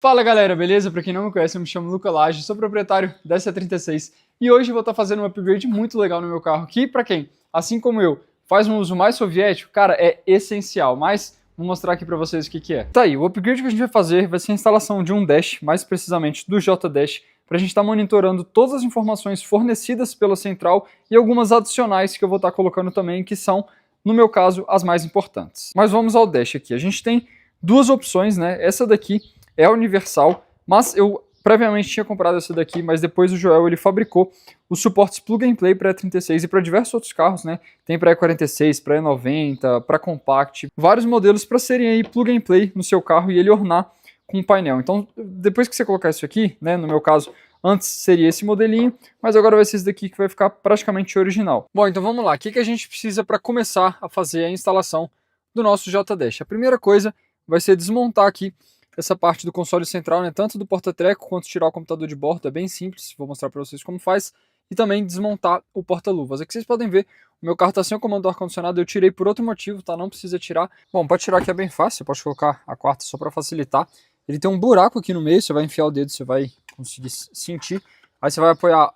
Fala galera, beleza? Pra quem não me conhece, eu me chamo Luca Lage, sou proprietário dessa 36 e hoje eu vou estar fazendo um upgrade muito legal no meu carro que, pra quem, assim como eu, faz um uso mais soviético, cara, é essencial, mas vou mostrar aqui pra vocês o que é. Tá aí, o upgrade que a gente vai fazer vai ser a instalação de um dash, mais precisamente do J-Dash, pra gente estar monitorando todas as informações fornecidas pela central e algumas adicionais que eu vou estar colocando também, que são, no meu caso, as mais importantes. Mas vamos ao dash aqui, a gente tem duas opções, né? Essa daqui é universal, mas eu previamente tinha comprado essa daqui, mas depois o Joel ele fabricou os suportes plug and play para E36 e para diversos outros carros, né? Tem para E46, para E90, para Compact, vários modelos para serem aí plug and play no seu carro e ele ornar com um painel. Então, depois que você colocar isso aqui, né, no meu caso, antes seria esse modelinho, mas agora vai ser esse daqui que vai ficar praticamente original. Bom, então vamos lá. O que a gente precisa para começar a fazer a instalação do nosso J-Dash? A primeira coisa vai ser desmontar aqui essa parte do console central, né, tanto do porta-treco quanto tirar o computador de bordo, é bem simples, vou mostrar para vocês como faz, e também desmontar o porta-luvas. Aqui vocês podem ver, o meu carro está sem o comando do ar-condicionado, eu tirei por outro motivo, tá, não precisa tirar. Bom, para tirar aqui é bem fácil, você pode colocar a quarta só para facilitar. Ele tem um buraco aqui no meio, você vai enfiar o dedo, você vai conseguir sentir, aí você vai apoiar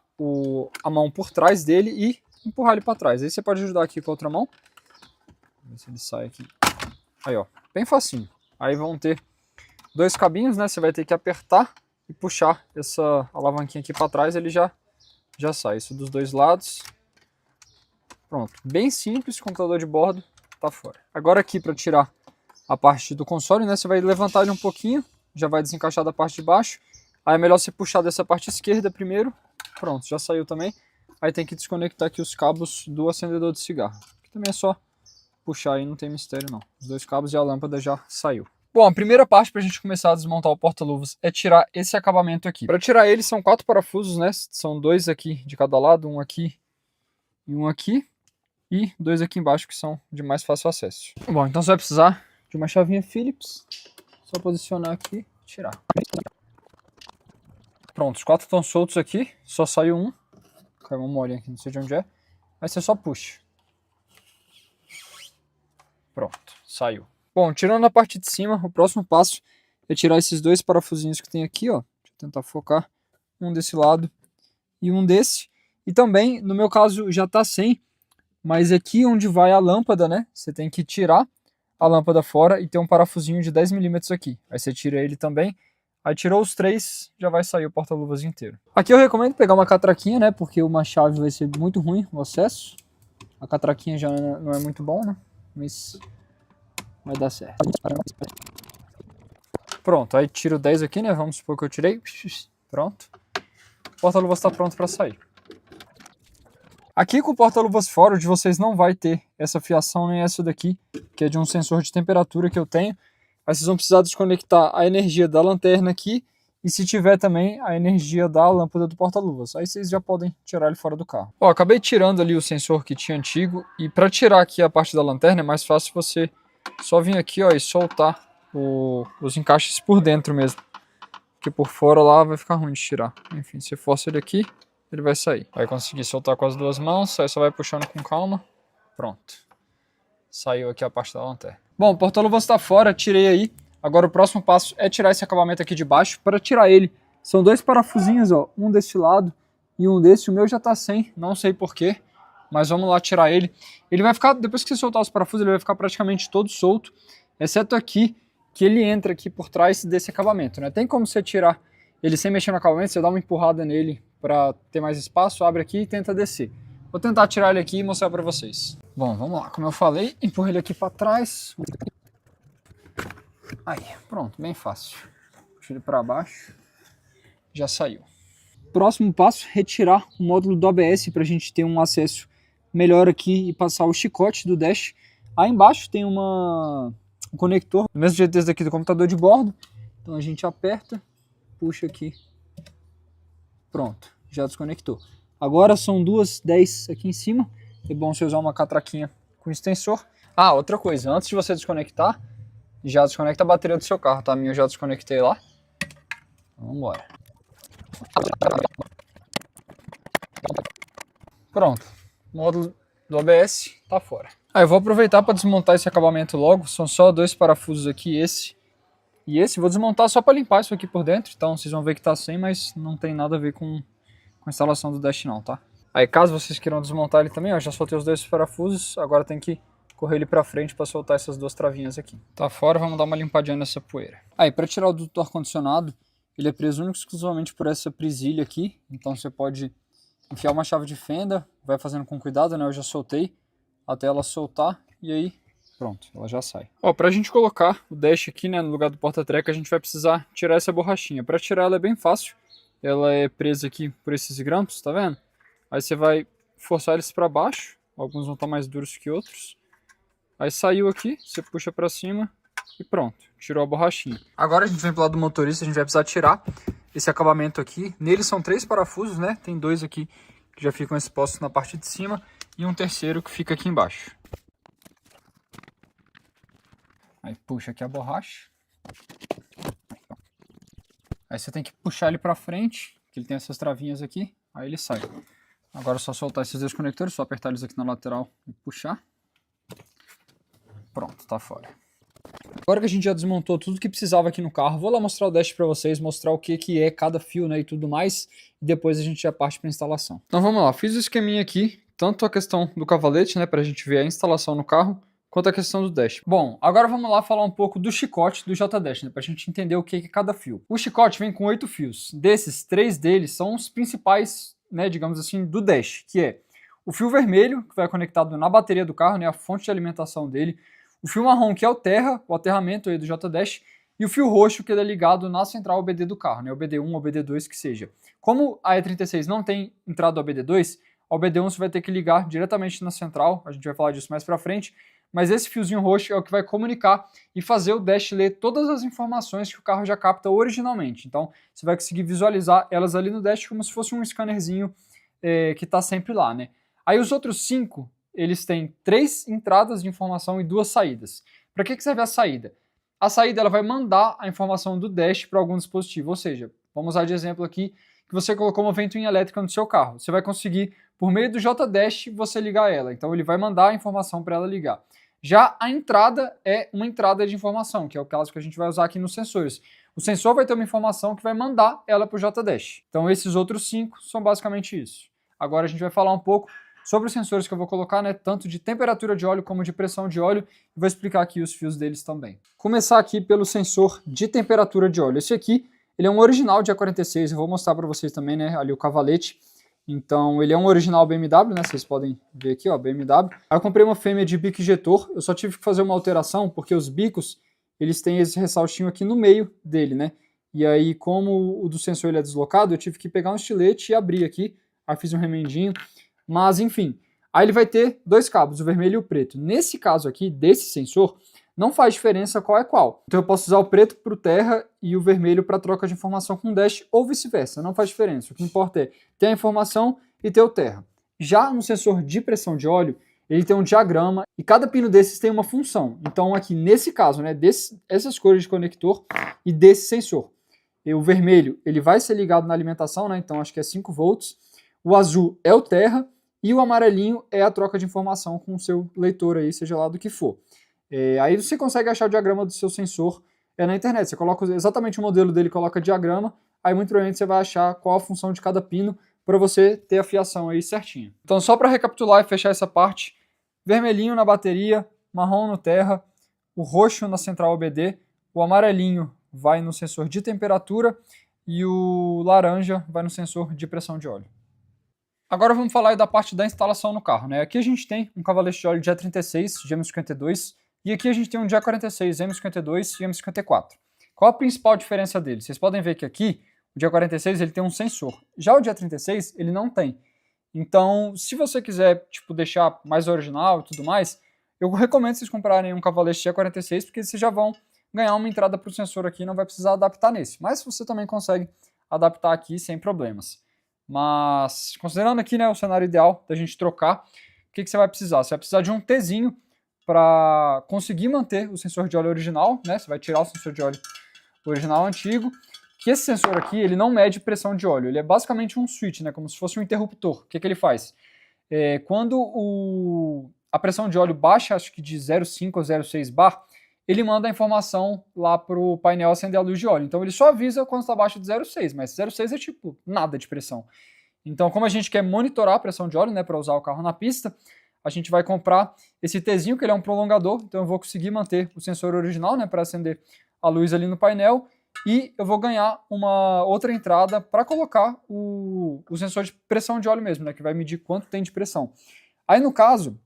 a mão por trás dele e empurrar ele para trás. Aí você pode ajudar aqui com a outra mão, ver se ele sai aqui. Aí ó, bem facinho. Aí vão ter dois cabinhos, né? Você vai ter que apertar e puxar essa alavanquinha aqui para trás, ele já sai. Isso dos dois lados. Pronto, bem simples, computador de bordo tá fora. Agora aqui para tirar a parte do console, né? Você vai levantar ele um pouquinho, já vai desencaixar da parte de baixo. Aí é melhor você puxar dessa parte esquerda primeiro. Pronto, já saiu também. Aí tem que desconectar aqui os cabos do acendedor de cigarro. Aqui também é só puxar aí, não tem mistério não. Os dois cabos e a lâmpada já saiu. Bom, a primeira parte para a gente começar a desmontar o porta-luvas é tirar esse acabamento aqui. Para tirar ele são 4 parafusos, né? São 2 aqui de cada lado, um aqui e um aqui. E 2 aqui embaixo que são de mais fácil acesso. Bom, então você vai precisar de uma chavinha Phillips. Só posicionar aqui e tirar. Pronto, os 4 estão soltos aqui. Só saiu um. Caiu uma molinha aqui, não sei de onde é. Aí você só puxa. Pronto, saiu. Bom, tirando a parte de cima, o próximo passo é tirar esses 2 parafusinhos que tem aqui, ó. Deixa eu tentar focar. Um desse lado e um desse. E também, no meu caso, já tá sem. Mas aqui onde vai a lâmpada, né? Você tem que tirar a lâmpada fora e ter um parafusinho de 10 milímetros aqui. Aí você tira ele também. Aí tirou os 3, já vai sair o porta-luvas inteiro. Aqui eu recomendo pegar uma catraquinha, né? Porque uma chave vai ser muito ruim o acesso. A catraquinha já não é muito bom, né? Mas vai dar certo. Pronto, aí tiro 10 aqui, né? Vamos supor que eu tirei. Pronto. O porta-luvas está pronto para sair. Aqui com o porta-luvas fora, o de vocês não vai ter essa fiação nem essa daqui, que é de um sensor de temperatura que eu tenho. Aí vocês vão precisar desconectar a energia da lanterna aqui e se tiver também a energia da lâmpada do porta-luvas. Aí vocês já podem tirar ele fora do carro. Ó, acabei tirando ali o sensor que tinha antigo e para tirar aqui a parte da lanterna é mais fácil você só vir aqui, ó, e soltar os encaixes por dentro mesmo. Porque por fora lá vai ficar ruim de tirar. Enfim, você força ele aqui, ele vai sair. Vai conseguir soltar com as duas mãos, aí só vai puxando com calma. Pronto. Saiu aqui a parte da lanterna. Bom, o porta-luvas está fora, tirei aí. Agora o próximo passo é tirar esse acabamento aqui de baixo. Para tirar ele, são 2 parafusinhos, ó, um desse lado e um desse. O meu já está sem, não sei porquê. Mas vamos lá tirar ele. Ele vai ficar, depois que você soltar os parafusos, ele vai ficar praticamente todo solto, exceto aqui, que ele entra aqui por trás desse acabamento, né? Tem como você tirar ele sem mexer no acabamento, você dá uma empurrada nele para ter mais espaço, abre aqui e tenta descer. Vou tentar tirar ele aqui e mostrar para vocês. Bom, vamos lá. Como eu falei, empurra ele aqui para trás. Aí, pronto, bem fácil. Puxa ele para baixo. Já saiu. Próximo passo, retirar o módulo do ABS para a gente ter um acesso melhor aqui e passar o chicote do dash. Aí embaixo tem um conector, do mesmo jeito desse daqui do computador de bordo. Então a gente aperta, puxa aqui. Pronto, já desconectou. Agora são 2 10 aqui em cima. É bom você usar uma catraquinha com extensor. Ah, outra coisa, antes de você desconectar, já desconecta a bateria do seu carro, tá? A minha eu já desconectei lá. Vamos embora. Pronto, o módulo do ABS tá fora. Eu vou aproveitar para desmontar esse acabamento logo. São só 2 parafusos aqui, esse E esse vou desmontar só para limpar isso aqui por dentro, então vocês vão ver que tá sem, mas não tem nada a ver com a instalação do dash não, tá? Aí caso vocês queiram desmontar ele também, ó, já soltei os 2 parafusos, agora tem que correr ele para frente para soltar essas 2 travinhas aqui. Tá fora, vamos dar uma limpadinha nessa poeira. Aí para tirar o duto do ar-condicionado, ele é preso único e exclusivamente por essa presilha aqui, então você pode enfiar uma chave de fenda, vai fazendo com cuidado, né? Eu já soltei até ela soltar e aí pronto, ela já sai. Ó, pra gente colocar o dash aqui, né, no lugar do porta-treca, a gente vai precisar tirar essa borrachinha. Para tirar ela é bem fácil, ela é presa aqui por esses grampos, tá vendo? Aí você vai forçar eles para baixo, alguns vão estar mais duros que outros. Aí saiu aqui, você puxa para cima e pronto, tirou a borrachinha. Agora a gente vem pro lado do motorista, a gente vai precisar tirar esse acabamento aqui. Nele são 3 parafusos, né? Tem 2 aqui que já ficam expostos na parte de cima e um terceiro que fica aqui embaixo. Aí puxa aqui a borracha. Aí você tem que puxar ele para frente, que ele tem essas travinhas aqui, aí ele sai. Agora é só soltar esses 2 conectores, só apertar eles aqui na lateral e puxar. Pronto, tá fora. Agora que a gente já desmontou tudo que precisava aqui no carro, vou lá mostrar o dash para vocês, mostrar o que é cada fio, né, e tudo mais, e depois a gente já parte para instalação. Então vamos lá, fiz o esqueminha aqui, tanto a questão do cavalete, né, para a gente ver a instalação no carro, quanto a questão do dash. Bom, agora vamos lá falar um pouco do chicote do J-Dash, né, para a gente entender o que é cada fio. O chicote vem com 8 fios, desses, 3 deles são os principais, né, digamos assim, do dash, que é o fio vermelho, que vai conectado na bateria do carro, né, a fonte de alimentação dele, o fio marrom, que é o terra, o aterramento aí do J-Dash, e o fio roxo, que ele é ligado na central OBD do carro, né, OBD1 ou OBD2 que seja. Como a E36 não tem entrada OBD2, a OBD1 você vai ter que ligar diretamente na central, a gente vai falar disso mais pra frente, mas esse fiozinho roxo é o que vai comunicar e fazer o dash ler todas as informações que o carro já capta originalmente. Então, você vai conseguir visualizar elas ali no dash como se fosse um scannerzinho que está sempre lá, né? Aí os outros 5, eles têm 3 entradas de informação e 2 saídas. Para que serve a saída? A saída ela vai mandar a informação do dash para algum dispositivo, ou seja, vamos usar de exemplo aqui que você colocou uma ventoinha elétrica no seu carro. Você vai conseguir, por meio do J-Dash, você ligar ela. Então ele vai mandar a informação para ela ligar. Já a entrada é uma entrada de informação, que é o caso que a gente vai usar aqui nos sensores. O sensor vai ter uma informação que vai mandar ela para o J-Dash. Então esses outros 5 são basicamente isso. Agora a gente vai falar um pouco sobre os sensores que eu vou colocar, né, tanto de temperatura de óleo como de pressão de óleo, e vou explicar aqui os fios deles também. Começar aqui pelo sensor de temperatura de óleo. Esse aqui, ele é um original de A46, eu vou mostrar para vocês também, né, ali o cavalete. Então ele é um original BMW, né, vocês podem ver aqui, ó, BMW. Aí eu comprei uma fêmea de bico injetor, eu só tive que fazer uma alteração, porque os bicos, eles têm esse ressaltinho aqui no meio dele, né. E aí, como o do sensor ele é deslocado, eu tive que pegar um estilete e abrir aqui, aí fiz um remendinho. Mas enfim, aí ele vai ter 2 cabos, o vermelho e o preto. Nesse caso aqui, desse sensor, não faz diferença qual é qual. Então eu posso usar o preto para o terra e o vermelho para troca de informação com o dash ou vice-versa, não faz diferença. O que importa é ter a informação e ter o terra. Já no sensor de pressão de óleo, ele tem um diagrama e cada pino desses tem uma função. Então aqui nesse caso, né, essas cores de conector e desse sensor. E o vermelho, ele vai ser ligado na alimentação, né, então acho que é 5 volts. O azul é o terra e o amarelinho é a troca de informação com o seu leitor aí, seja lá do que for. Aí você consegue achar o diagrama do seu sensor na internet. Você coloca exatamente o modelo dele, coloca diagrama, aí muito provavelmente você vai achar qual a função de cada pino para você ter a fiação aí certinha. Então só para recapitular e fechar essa parte, vermelhinho na bateria, marrom no terra, o roxo na central OBD, o amarelinho vai no sensor de temperatura e o laranja vai no sensor de pressão de óleo. Agora vamos falar aí da parte da instalação no carro, né? Aqui a gente tem um cavalete de óleo GE36, GM52, e aqui a gente tem um GE46, M52 e M54. Qual a principal diferença deles? Vocês podem ver que aqui, o GE46 ele tem um sensor. Já o GE36 ele não tem. Então, se você quiser tipo, deixar mais original e tudo mais, eu recomendo vocês comprarem um cavalete GE46, porque vocês já vão ganhar uma entrada para o sensor aqui e não vai precisar adaptar nesse. Mas você também consegue adaptar aqui sem problemas. Mas, considerando aqui, né, o cenário ideal da gente trocar, o que você vai precisar? Você vai precisar de um Tzinho para conseguir manter o sensor de óleo original, né? Você vai tirar o sensor de óleo original antigo, que esse sensor aqui, ele não mede pressão de óleo, ele é basicamente um switch, né, como se fosse um interruptor. O que ele faz? Quando a pressão de óleo baixa, acho que de 0,5 ou 0,6 bar, ele manda a informação lá pro painel acender a luz de óleo. Então ele só avisa quando está abaixo de 0,6, mas 0,6 é tipo nada de pressão. Então, como a gente quer monitorar a pressão de óleo, né, para usar o carro na pista, a gente vai comprar esse Tzinho, que ele é um prolongador, então eu vou conseguir manter o sensor original, né, para acender a luz ali no painel, e eu vou ganhar uma outra entrada para colocar o sensor de pressão de óleo mesmo, né, que vai medir quanto tem de pressão. Aí, no caso,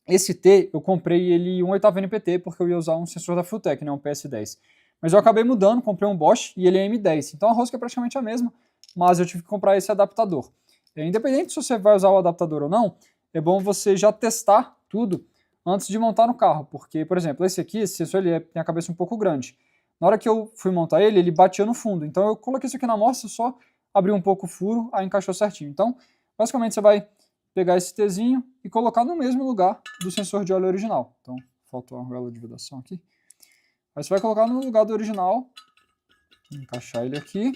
esse T, eu comprei ele 1/8 NPT, porque eu ia usar um sensor da Fulltech, né, um PS10. Mas eu acabei mudando, comprei um Bosch e ele é M10, então a rosca é praticamente a mesma, mas eu tive que comprar esse adaptador. Independente se você vai usar o adaptador ou não, é bom você já testar tudo antes de montar no carro, porque, por exemplo, esse aqui, esse sensor, ele tem a cabeça um pouco grande. Na hora que eu fui montar ele, ele batia no fundo, então eu coloquei isso aqui na amostra, só abri um pouco o furo, aí encaixou certinho. Então, basicamente você vai pegar esse Tzinho e colocar no mesmo lugar do sensor de óleo original. Então, faltou uma argola de vedação aqui. Aí você vai colocar no lugar do original, encaixar ele aqui.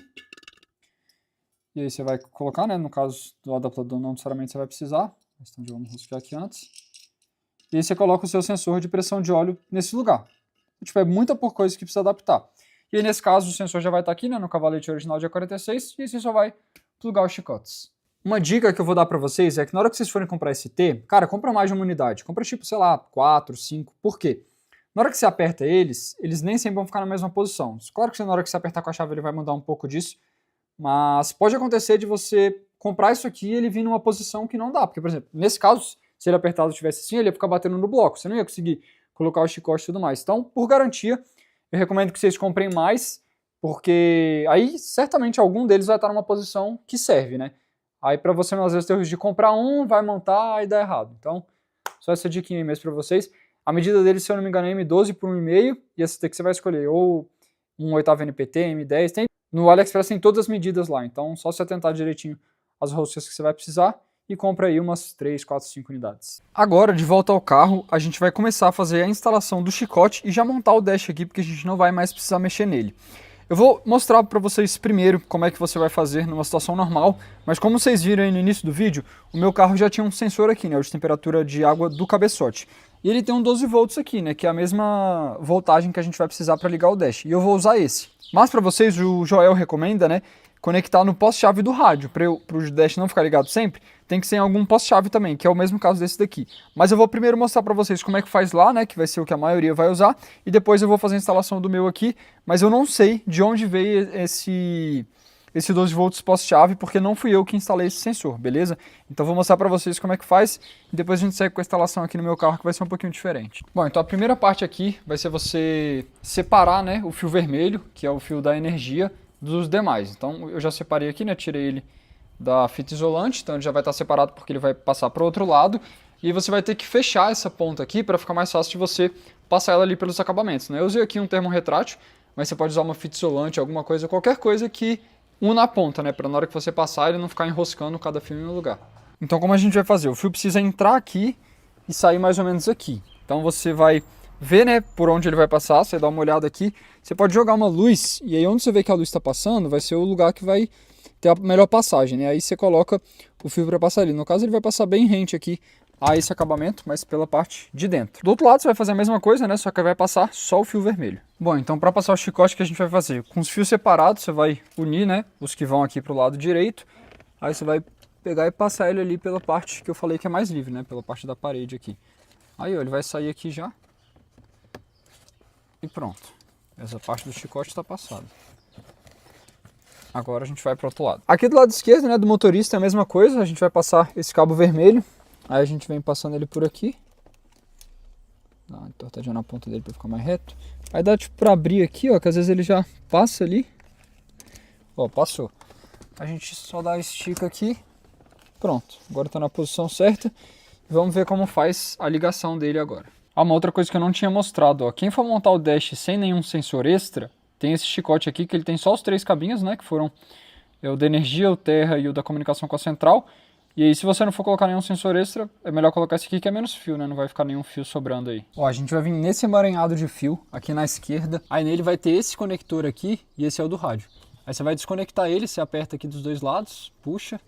E aí você vai colocar, né, no caso do adaptador não necessariamente você vai precisar, mas então vamos riscar aqui antes. E aí você coloca o seu sensor de pressão de óleo nesse lugar. Tipo, é muita pouca coisa que precisa adaptar. E aí nesse caso o sensor já vai estar aqui, né, no cavalete original de A46, e aí você só vai plugar os chicotes. Uma dica que eu vou dar pra vocês é que na hora que vocês forem comprar esse T, cara, compra mais de uma unidade. Compra tipo, sei lá, 4, 5. Por quê? Na hora que você aperta eles nem sempre vão ficar na mesma posição. Claro que na hora que você apertar com a chave ele vai mudar um pouco disso, mas pode acontecer de você comprar isso aqui e ele vir numa posição que não dá. Porque, por exemplo, nesse caso, se ele apertado tivesse assim, ele ia ficar batendo no bloco. Você não ia conseguir colocar o chicote e tudo mais. Então, por garantia, eu recomendo que vocês comprem mais, porque aí certamente algum deles vai estar numa posição que serve, né? Aí para você não às vezes ter o risco de comprar um, vai montar e dá errado. Então, só essa diquinha aí mesmo para vocês. A medida dele, se eu não me engano, é M12 por 1,5, e essa daqui você vai escolher ou 1/8 NPT, M10, tem. No AliExpress tem todas as medidas lá, então só se atentar direitinho às roscas que você vai precisar e compra aí umas 3, 4, 5 unidades. Agora, de volta ao carro, a gente vai começar a fazer a instalação do chicote e já montar o dash aqui, porque a gente não vai mais precisar mexer nele. Eu vou mostrar para vocês primeiro como é que você vai fazer numa situação normal, mas como vocês viram aí no início do vídeo, o meu carro já tinha um sensor aqui, né, de temperatura de água do cabeçote. E ele tem um 12 volts aqui, né, que é a mesma voltagem que a gente vai precisar para ligar o dash, e eu vou usar esse. Mas para vocês, o Joel recomenda, né, conectar no poste-chave do rádio, para o dash não ficar ligado sempre, tem que ser em algum poste-chave também, que é o mesmo caso desse daqui. Mas eu vou primeiro mostrar para vocês como é que faz lá, né, que vai ser o que a maioria vai usar, e depois eu vou fazer a instalação do meu aqui, mas eu não sei de onde veio esse 12 volts poste-chave, porque não fui eu que instalei esse sensor, beleza? Então vou mostrar para vocês como é que faz, e depois a gente segue com a instalação aqui no meu carro, que vai ser um pouquinho diferente. Bom, então a primeira parte aqui vai ser você separar, né, o fio vermelho, que é o fio da energia, dos demais. Então eu já separei aqui, né, tirei ele da fita isolante, então ele já vai estar separado porque ele vai passar para o outro lado, e você vai ter que fechar essa ponta aqui para ficar mais fácil de você passar ela ali pelos acabamentos, né? Eu usei aqui um termo retrátil, mas você pode usar uma fita isolante, alguma coisa, qualquer coisa que una a ponta, né, para na hora que você passar ele não ficar enroscando cada fio no lugar. Então como a gente vai fazer? O fio precisa entrar aqui e sair mais ou menos aqui. Então você vai ver, né, por onde ele vai passar, você dá uma olhada aqui, você pode jogar uma luz, e aí onde você vê que a luz está passando, vai ser o lugar que vai ter a melhor passagem, né, aí você coloca o fio para passar ali. No caso ele vai passar bem rente aqui a esse acabamento, mas pela parte de dentro. Do outro lado você vai fazer a mesma coisa, né, só que vai passar só o fio vermelho. Bom, então para passar o chicote, que a gente vai fazer? Com os fios separados, você vai unir, né, os que vão aqui para o lado direito, aí você vai pegar e passar ele ali pela parte que eu falei que é mais livre, né, pela parte da parede aqui. Aí, ó, ele vai sair aqui já. E pronto, essa parte do chicote está passada. Agora a gente vai para o outro lado. Aqui do lado esquerdo, né, do motorista é a mesma coisa, a gente vai passar esse cabo vermelho, aí a gente vem passando ele por aqui. Dá uma entortadinha na ponta dele para ficar mais reto. Aí dá tipo para abrir aqui, ó, que às vezes ele já passa ali. Ó, passou. A gente só dá estica aqui, pronto. Agora está na posição certa. Vamos ver como faz a ligação dele agora. Uma outra coisa que eu não tinha mostrado, ó, quem for montar o dash sem nenhum sensor extra, tem esse chicote aqui que ele tem só os 3 cabinhos, né, que foram o da energia, o terra e o da comunicação com a central. E aí se você não for colocar nenhum sensor extra, é melhor colocar esse aqui que é menos fio, né, não vai ficar nenhum fio sobrando aí. Ó, a gente vai vir nesse emaranhado de fio, aqui na esquerda, aí nele vai ter esse conector aqui e esse é o do rádio. Aí você vai desconectar ele, você aperta aqui dos dois lados, puxa.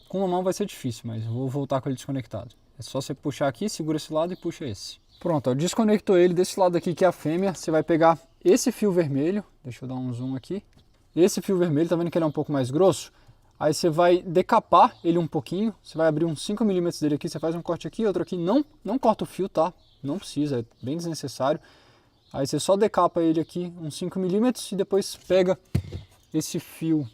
Com uma mão vai ser difícil, mas eu vou voltar com ele desconectado. É só você puxar aqui, segura esse lado e puxa esse. Pronto, ó, desconectou ele desse lado aqui que é a fêmea. Você vai pegar esse fio vermelho, deixa eu dar um zoom aqui. Esse fio vermelho, tá vendo que ele é um pouco mais grosso? Aí você vai decapar ele um pouquinho, você vai abrir uns 5 milímetros dele aqui, você faz um corte aqui, outro aqui, não corta o fio, tá? Não precisa, é bem desnecessário. Aí você só decapa ele aqui uns 5 milímetros e depois pega esse fio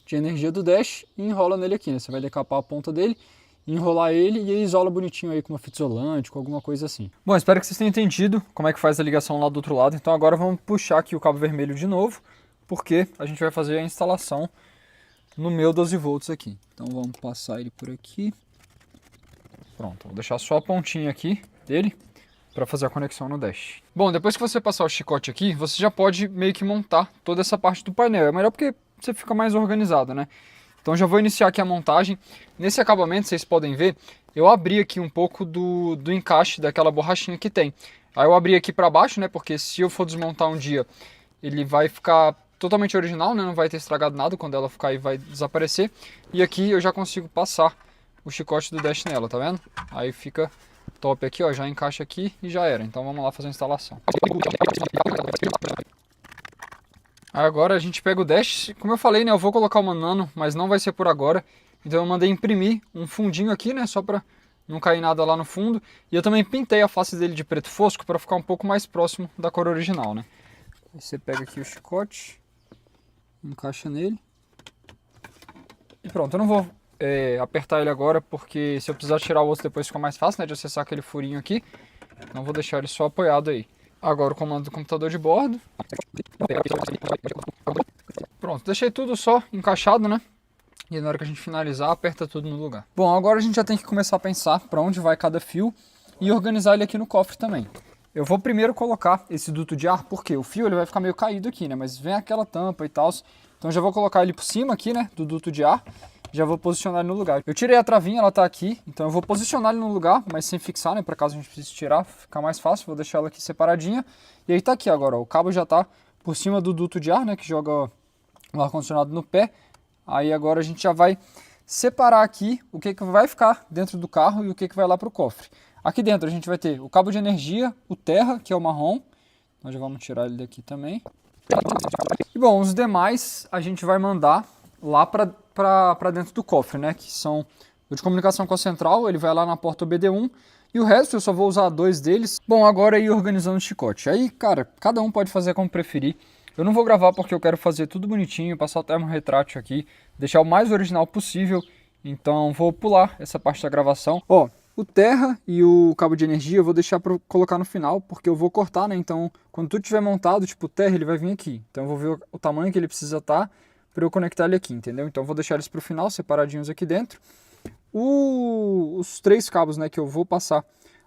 de energia do dash e enrola nele aqui, né? Você vai decapar a ponta dele, enrolar ele e aí isola bonitinho aí com uma fita isolante, com alguma coisa assim. Bom, espero que vocês tenham entendido como é que faz a ligação lá do outro lado. Então agora vamos puxar aqui o cabo vermelho de novo, porque a gente vai fazer a instalação no meu 12 volts aqui. Então vamos passar ele por aqui. Pronto, vou deixar só a pontinha aqui dele para fazer a conexão no dash. Bom, depois que você passar o chicote aqui, você já pode meio que montar toda essa parte do painel. É melhor porque você fica mais organizado, né? Então já vou iniciar aqui a montagem. Nesse acabamento, vocês podem ver, eu abri aqui um pouco do encaixe daquela borrachinha que tem. Aí eu abri aqui para baixo, né? Porque se eu for desmontar um dia, ele vai ficar totalmente original, né? Não vai ter estragado nada, quando ela ficar aí vai desaparecer. E aqui eu já consigo passar o chicote do dash nela, tá vendo? Aí fica top aqui, ó, já encaixa aqui e já era. Então vamos lá fazer a instalação. Agora a gente pega o dash, como eu falei, né, eu vou colocar uma nano, mas não vai ser por agora. Então eu mandei imprimir um fundinho aqui, né, só pra não cair nada lá no fundo. E eu também pintei a face dele de preto fosco para ficar um pouco mais próximo da cor original, né. Aí você pega aqui o chicote, encaixa nele. E pronto, eu não vou apertar ele agora, porque se eu precisar tirar o osso depois fica mais fácil, né, de acessar aquele furinho aqui. Então vou deixar ele só apoiado aí. Agora o comando do computador de bordo. Pronto, deixei tudo só encaixado, né? E na hora que a gente finalizar, aperta tudo no lugar. Bom, agora a gente já tem que começar a pensar para onde vai cada fio e organizar ele aqui no cofre também. Eu vou primeiro colocar esse duto de ar, porque o fio ele vai ficar meio caído aqui, né? Mas vem aquela tampa e tal. Então eu já vou colocar ele por cima aqui, né? Do duto de ar. Já vou posicionar ele no lugar. Eu tirei a travinha, ela tá aqui. Então eu vou posicionar ele no lugar, mas sem fixar, né? Para caso a gente precise tirar, ficar mais fácil. Vou deixar ela aqui separadinha. E aí tá aqui agora, ó. O cabo já tá por cima do duto de ar, né? Que joga o ar-condicionado no pé. Aí agora a gente já vai separar aqui o que vai ficar dentro do carro e o que vai lá pro cofre. Aqui dentro a gente vai ter o cabo de energia, o terra, que é o marrom. Nós já vamos tirar ele daqui também. E bom, os demais a gente vai mandar lá para dentro do cofre, né? Que são o de comunicação com a central, ele vai lá na porta OBD1. E o resto eu só vou usar 2 deles. Bom, agora é ir organizando o chicote. Aí, cara, cada um pode fazer como preferir. Eu não vou gravar porque eu quero fazer tudo bonitinho, passar o termo retrátil aqui, deixar o mais original possível. Então vou pular essa parte da gravação. Ó, o terra e o cabo de energia eu vou deixar para colocar no final, porque eu vou cortar, né? Então, quando tudo tiver montado, tipo, o terra ele vai vir aqui. Então eu vou ver o tamanho que ele precisa estar para eu conectar ele aqui, entendeu? Então eu vou deixar eles para o final, separadinhos aqui dentro. Os 3 cabos, né, que eu vou passar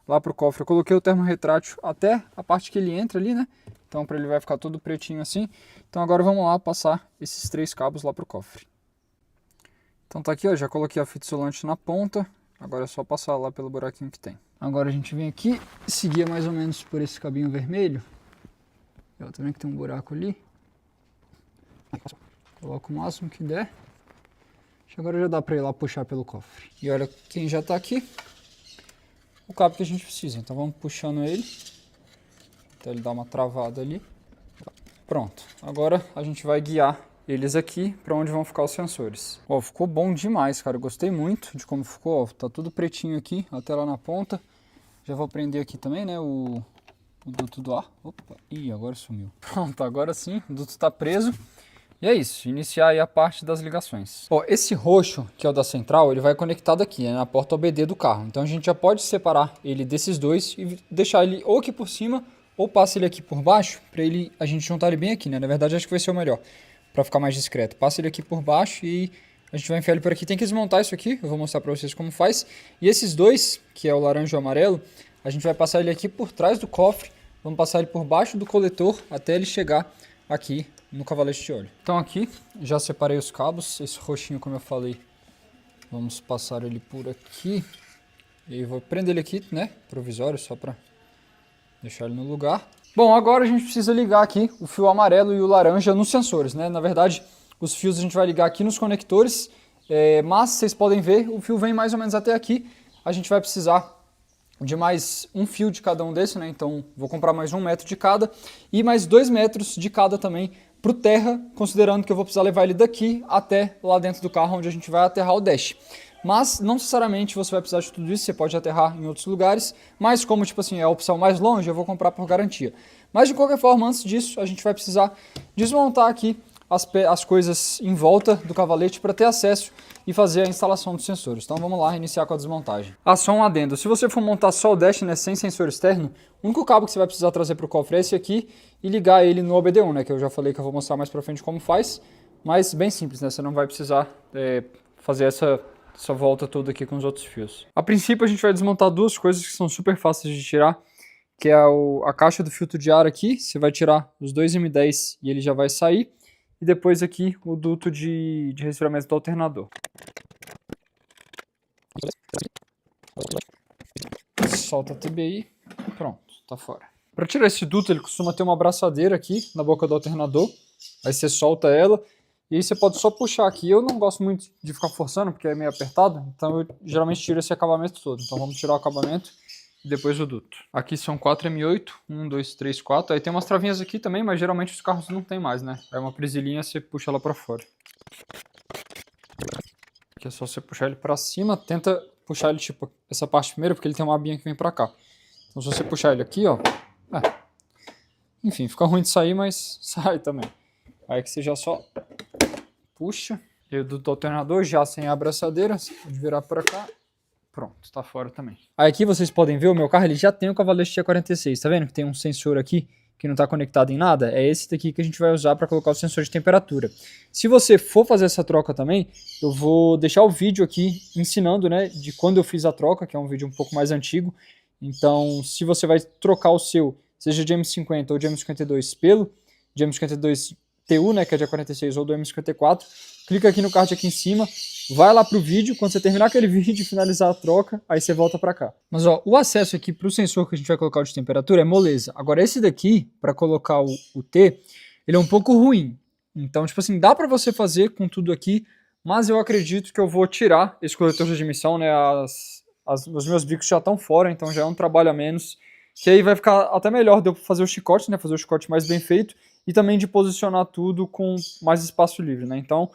lá pro cofre, eu coloquei o termo retrátil até a parte que ele entra ali, né? Então para ele vai ficar todo pretinho assim. Então agora vamos lá passar esses 3 cabos lá pro cofre. Então tá aqui, ó, já coloquei a fita isolante na ponta. Agora é só passar lá pelo buraquinho que tem. Agora a gente vem aqui e seguir mais ou menos por esse cabinho vermelho. Eu também que tem um buraco ali. Coloco o máximo que der. Agora já dá para ir lá puxar pelo cofre. E olha quem já está aqui. O cabo que a gente precisa. Então vamos puxando ele. Até ele dar uma travada ali. Pronto. Agora a gente vai guiar eles aqui para onde vão ficar os sensores. Ó, ficou bom demais, cara. Eu gostei muito de como ficou. Ó, tá tudo pretinho aqui, até lá na ponta. Já vou prender aqui também, né, o duto do ar. Opa, ih, agora sumiu. Pronto, agora sim, o duto está preso. E é isso, iniciar aí a parte das ligações. Ó, esse roxo, que é o da central, ele vai conectado aqui, né, na porta OBD do carro. Então a gente já pode separar ele desses dois e deixar ele ou aqui por cima, ou passa ele aqui por baixo, para a gente juntar ele bem aqui, né? Na verdade acho que vai ser o melhor, para ficar mais discreto. Passa ele aqui por baixo e a gente vai enfiar ele por aqui. Tem que desmontar isso aqui, eu vou mostrar para vocês como faz. E esses dois, que é o laranja e o amarelo, a gente vai passar ele aqui por trás do cofre, vamos passar ele por baixo do coletor até ele chegar aqui no cavalete de óleo. Então aqui, já separei os cabos, esse roxinho como eu falei, vamos passar ele por aqui. E aí vou prender ele aqui, né, provisório, só para deixar ele no lugar. Bom, agora a gente precisa ligar aqui o fio amarelo e o laranja nos sensores, né? Na verdade, os fios a gente vai ligar aqui nos conectores, mas vocês podem ver, o fio vem mais ou menos até aqui. A gente vai precisar de mais um fio de cada um desse, né? Então vou comprar mais 1 metro de cada e mais 2 metros de cada também pro terra, considerando que eu vou precisar levar ele daqui até lá dentro do carro onde a gente vai aterrar o dash. Mas não necessariamente você vai precisar de tudo isso, você pode aterrar em outros lugares, mas como tipo assim, é a opção mais longe, eu vou comprar por garantia. Mas de qualquer forma, antes disso, a gente vai precisar desmontar aqui as coisas em volta do cavalete para ter acesso e fazer a instalação dos sensores. Então vamos lá, iniciar com a desmontagem. Só um adendo, se você for montar só o dash, né, sem sensor externo, o único cabo que você vai precisar trazer para o cofre é esse aqui e ligar ele no OBD1, né, que eu já falei que eu vou mostrar mais para frente como faz, mas bem simples, né, você não vai precisar fazer essa volta toda aqui com os outros fios. A princípio a gente vai desmontar duas coisas que são super fáceis de tirar, que é a caixa do filtro de ar aqui, você vai tirar os dois M10 e ele já vai sair, e depois aqui o duto de resfriamento do alternador. Solta a TBI, pronto, tá fora. Para tirar esse duto ele costuma ter uma abraçadeira aqui na boca do alternador, aí você solta ela, e aí você pode só puxar aqui. Eu não gosto muito de ficar forçando porque é meio apertado, então eu geralmente tiro esse acabamento todo. Então vamos tirar o acabamento e depois o duto. Aqui são 4 M8, 1, 2, 3, 4. Aí tem umas travinhas aqui também, mas geralmente os carros não tem mais, né? É uma presilhinha, você puxa ela pra fora. Aqui é só você puxar ele pra cima, tenta puxar ele tipo essa parte primeiro, porque ele tem uma abinha que vem pra cá. Então se você puxar ele aqui, ó, enfim, fica ruim de sair, mas sai também. Aí que você já só puxa, e o duto alternador já sem a abraçadeira, você pode virar pra cá. Pronto, tá fora também. Aí aqui vocês podem ver, o meu carro ele já tem o cavalete T46, tá vendo que tem um sensor aqui que não tá conectado em nada? É esse daqui que a gente vai usar para colocar o sensor de temperatura. Se você for fazer essa troca também, eu vou deixar o vídeo aqui ensinando, né, de quando eu fiz a troca, que é um vídeo um pouco mais antigo. Então, se você vai trocar o seu, seja de M50 ou de M52 pelo de M52 TU, né, que é de A46 ou do M54, clica aqui no card aqui em cima, vai lá pro vídeo, quando você terminar aquele vídeo e finalizar a troca, aí você volta para cá. Mas ó, o acesso aqui pro sensor que a gente vai colocar o de temperatura é moleza. Agora esse daqui, para colocar o T, ele é um pouco ruim. Então, tipo assim, dá para você fazer com tudo aqui, mas eu acredito que eu vou tirar esse coletor de admissão, né, os meus bicos já estão fora, então já é um trabalho a menos, que aí vai ficar até melhor de eu fazer o chicote, né, fazer o chicote mais bem feito, e também de posicionar tudo com mais espaço livre, né? Então,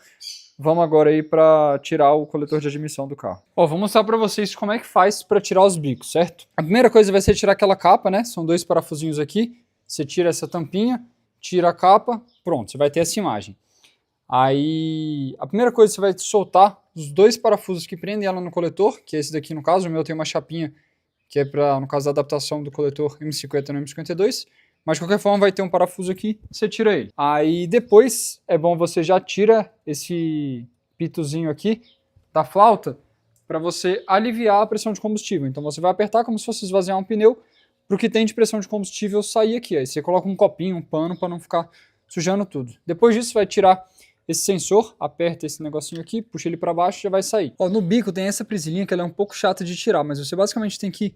vamos agora aí para tirar o coletor de admissão do carro. Ó, vou mostrar para vocês como é que faz para tirar os bicos, certo? A primeira coisa vai ser tirar aquela capa, né? São dois parafusinhos aqui. Você tira essa tampinha, tira a capa, pronto, você vai ter essa imagem. Aí, a primeira coisa você vai soltar os dois parafusos que prendem ela no coletor, que é esse daqui no caso, o meu tem uma chapinha que é para, no caso da adaptação do coletor M50 no M52. Mas de qualquer forma vai ter um parafuso aqui, você tira ele. Aí depois é bom você já tira esse pitozinho aqui da flauta para você aliviar a pressão de combustível. Então você vai apertar como se fosse esvaziar um pneu para o que tem de pressão de combustível sair aqui. Aí você coloca um copinho, um pano para não ficar sujando tudo. Depois disso você vai tirar esse sensor, aperta esse negocinho aqui, puxa ele para baixo e já vai sair. Ó, no bico tem essa presilhinha que ela é um pouco chata de tirar, mas você basicamente tem que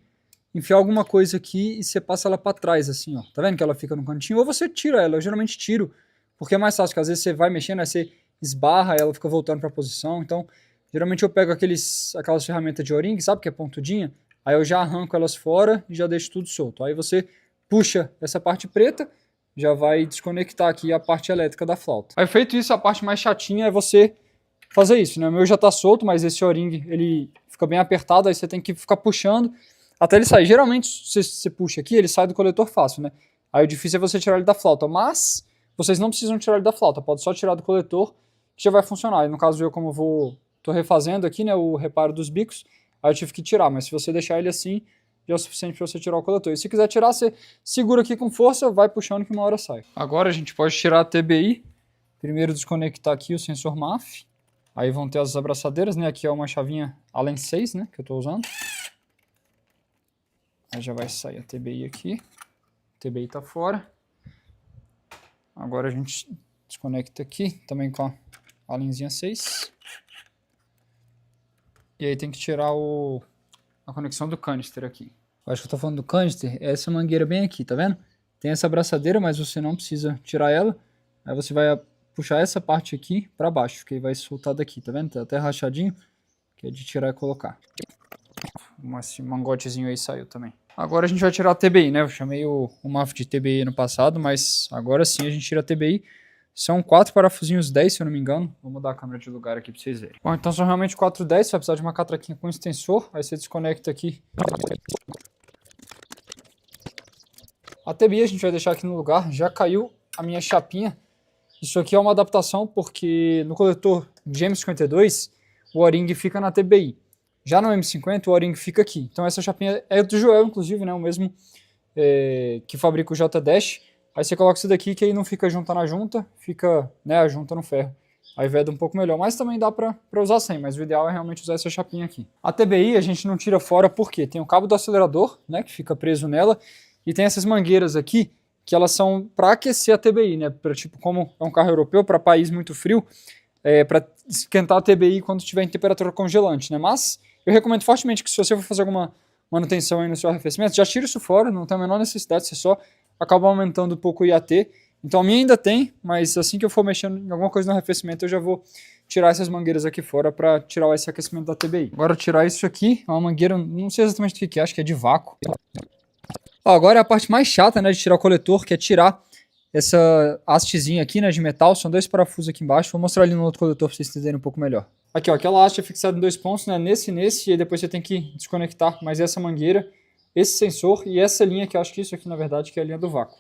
enfiar alguma coisa aqui e você passa ela para trás, assim, ó. Tá vendo que ela fica no cantinho? Ou você tira ela, eu geralmente tiro, porque é mais fácil, porque às vezes você vai mexendo, aí você esbarra, ela fica voltando para a posição. Então, geralmente eu pego aquelas ferramentas de O-ring, sabe, que é pontudinha? Aí eu já arranco elas fora e já deixo tudo solto. Aí você puxa essa parte preta, já vai desconectar aqui a parte elétrica da flauta. Aí feito isso, a parte mais chatinha é você fazer isso, né? O meu já tá solto, mas esse O-ring, ele fica bem apertado, aí você tem que ficar puxando até ele sair. Geralmente, se você puxa aqui, ele sai do coletor fácil, né? Aí o difícil é você tirar ele da flauta, mas vocês não precisam tirar ele da flauta, pode só tirar do coletor que já vai funcionar. E no caso eu, como tô refazendo aqui, né, o reparo dos bicos, aí eu tive que tirar, mas se você deixar ele assim, já é o suficiente para você tirar o coletor. E se quiser tirar, você segura aqui com força, vai puxando que uma hora sai. Agora a gente pode tirar a TBI, primeiro desconectar aqui o sensor MAF, aí vão ter as abraçadeiras, né, aqui é uma chavinha Allen 6, né, que eu tô usando. Aí já vai sair a TBI aqui. A TBI tá fora. Agora a gente desconecta aqui, também com a linzinha 6. E aí tem que tirar a conexão do canister aqui. Eu acho que eu tô falando do canister, é essa mangueira bem aqui, tá vendo? Tem essa abraçadeira, mas você não precisa tirar ela. Aí você vai puxar essa parte aqui para baixo, que aí vai soltar daqui, tá vendo? Tá até rachadinho, que é de tirar e colocar. Esse mangotezinho aí saiu também. Agora a gente vai tirar a TBI, né? Eu chamei o MAF de TBI no passado, mas agora sim a gente tira a TBI. São 4 parafusinhos 10, se eu não me engano. Vou mudar a câmera de lugar aqui pra vocês verem. Bom, então são realmente 4 10. Você vai precisar de uma catraquinha com extensor. Aí você desconecta aqui. A TBI a gente vai deixar aqui no lugar. Já caiu a minha chapinha. Isso aqui é uma adaptação porque no coletor de M52 o O-ring fica na TBI. Já no M50 o O-ring fica aqui. Então essa chapinha é do Joel, inclusive, né? O mesmo que fabrica o J-Dash. Aí você coloca isso daqui que aí não fica junta na junta, fica, né, a junta no ferro. Aí veda um pouco melhor, mas também dá pra usar sem, mas o ideal é realmente usar essa chapinha aqui. A TBI a gente não tira fora porque tem o cabo do acelerador, né, que fica preso nela, e tem essas mangueiras aqui, que elas são para aquecer a TBI, né, pra, tipo, como é um carro europeu, para país muito frio, para esquentar a TBI quando estiver em temperatura congelante, né, mas eu recomendo fortemente que se você for fazer alguma manutenção aí no seu arrefecimento, já tira isso fora, não tem a menor necessidade, você só acaba aumentando um pouco o IAT. Então a minha ainda tem, mas assim que eu for mexendo em alguma coisa no arrefecimento, eu já vou tirar essas mangueiras aqui fora para tirar esse aquecimento da TBI. Agora tirar isso aqui, é uma mangueira, não sei exatamente o que é, acho que é de vácuo. Ó, agora é a parte mais chata, né, de tirar o coletor, que é tirar essa hastezinha aqui, né, de metal. São 2 parafusos aqui embaixo, vou mostrar ali no outro coletor para vocês entenderem um pouco melhor. Aqui, ó, aquela haste é fixada em 2 pontos, né, nesse e nesse, e aí depois você tem que desconectar mais essa mangueira, esse sensor e essa linha, que eu acho que isso aqui na verdade que é a linha do vácuo.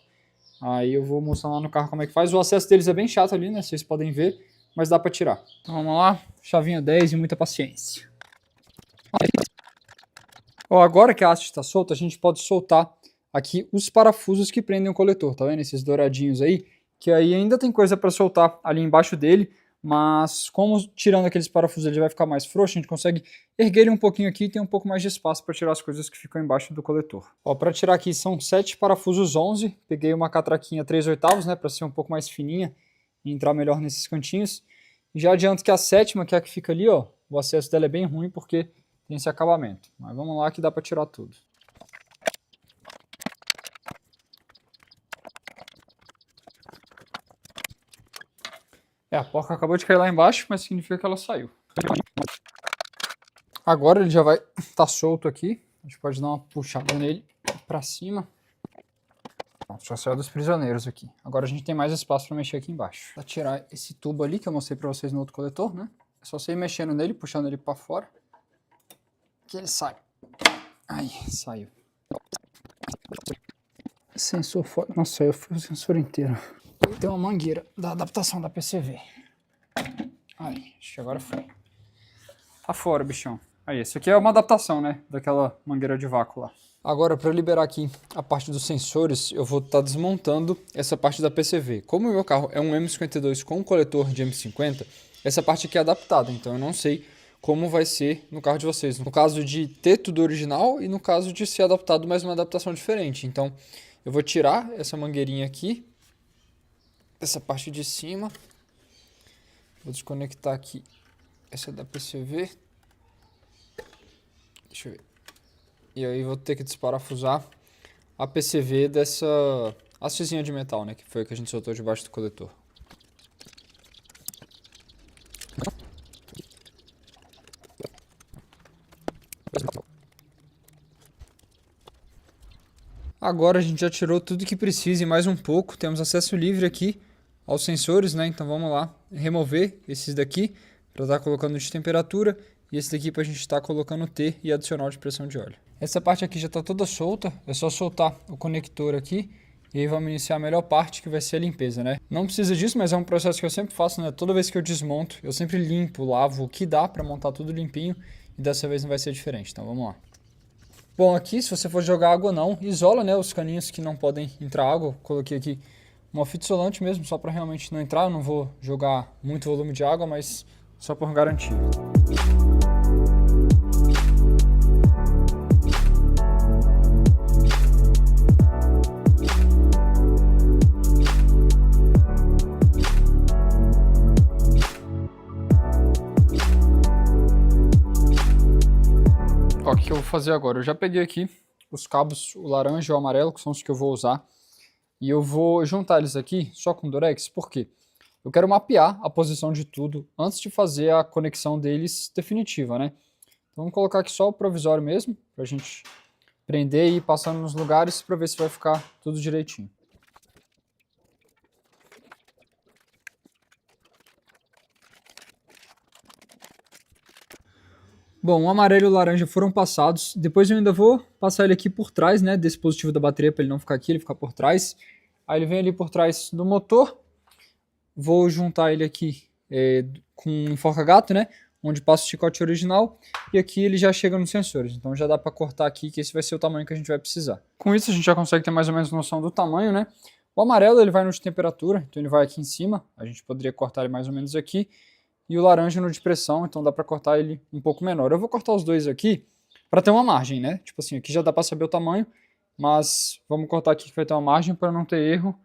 Aí eu vou mostrar lá no carro como é que faz. O acesso deles é bem chato ali, né? Vocês podem ver, mas dá pra tirar. Então vamos lá, chavinha 10 e muita paciência. Ó, agora que a haste está solta, a gente pode soltar aqui os parafusos que prendem o coletor, tá vendo? Esses douradinhos aí, que aí ainda tem coisa para soltar ali embaixo dele, mas como tirando aqueles parafusos ele vai ficar mais frouxo, a gente consegue erguer ele um pouquinho aqui e tem um pouco mais de espaço para tirar as coisas que ficam embaixo do coletor. Ó, para tirar aqui são 7 parafusos 11, peguei uma catraquinha 3/8, né, para ser um pouco mais fininha e entrar melhor nesses cantinhos. Já adianto que a sétima, que é a que fica ali, ó, o acesso dela é bem ruim porque tem esse acabamento. Mas vamos lá que dá para tirar tudo. A porca acabou de cair lá embaixo, mas significa que ela saiu. Agora ele já vai estar solto aqui. A gente pode dar uma puxada nele pra cima. Pronto, já saiu dos prisioneiros aqui. Agora a gente tem mais espaço para mexer aqui embaixo. Pra tirar esse tubo ali que eu mostrei para vocês no outro coletor, né? É só você ir mexendo nele, puxando ele para fora, que ele sai. Aí, saiu. Sensor fora. Nossa, eu fui o sensor inteiro. Tem uma mangueira da adaptação da PCV. Aí, acho que agora foi. Tá fora, bichão. Aí, esse aqui é uma adaptação, né? Daquela mangueira de vácuo lá. Agora, para liberar aqui a parte dos sensores, eu vou estar desmontando essa parte da PCV. Como o meu carro é um M52 com coletor de M50, essa parte aqui é adaptada. Então eu não sei como vai ser no carro de vocês. No caso de ter tudo original e no caso de ser adaptado, mas uma adaptação diferente. Então eu vou tirar essa mangueirinha aqui, essa parte de cima. Vou desconectar aqui essa da PCV. Deixa eu ver. E aí vou ter que desparafusar a PCV dessa hastezinha de metal, né? Que foi a que a gente soltou debaixo do coletor. Agora a gente já tirou tudo que precisa e mais um pouco. Temos acesso livre aqui aos sensores, né? Então vamos lá remover esses daqui para estar colocando de temperatura e esse daqui para a gente estar colocando T e adicional de pressão de óleo. Essa parte aqui já está toda solta, é só soltar o conector aqui e aí vamos iniciar a melhor parte, que vai ser a limpeza, né? Não precisa disso, mas é um processo que eu sempre faço, né? Toda vez que eu desmonto, eu sempre limpo, lavo o que dá para montar tudo limpinho e dessa vez não vai ser diferente, então vamos lá. Bom, aqui se você for jogar água não, isola, né, os caninhos que não podem entrar água. Coloquei aqui uma fita isolante mesmo, só para realmente não entrar. Eu não vou jogar muito volume de água, mas só por garantia. Ó, o que eu vou fazer agora? Eu já peguei aqui os cabos, o laranja e o amarelo, que são os que eu vou usar. E eu vou juntar eles aqui só com Durex, por quê? Eu quero mapear a posição de tudo antes de fazer a conexão deles definitiva, né? Então vamos colocar aqui só o provisório mesmo, pra gente prender e ir passando nos lugares para ver se vai ficar tudo direitinho. Bom, o amarelo e o laranja foram passados. Depois eu ainda vou passar ele aqui por trás, né, desse positivo da bateria, para ele não ficar aqui, ele ficar por trás. Aí ele vem ali por trás do motor. Vou juntar ele aqui com enforca-gato, né, onde passa o chicote original. E aqui ele já chega nos sensores, então já dá para cortar aqui, que esse vai ser o tamanho que a gente vai precisar. Com isso a gente já consegue ter mais ou menos noção do tamanho, né. O amarelo ele vai no de temperatura, então ele vai aqui em cima. A gente poderia cortar ele mais ou menos aqui. E o laranja no de pressão, então dá para cortar ele um pouco menor. Eu vou cortar os dois aqui para ter uma margem, né? Tipo assim, aqui já dá para saber o tamanho, mas vamos cortar aqui que vai ter uma margem para não ter erro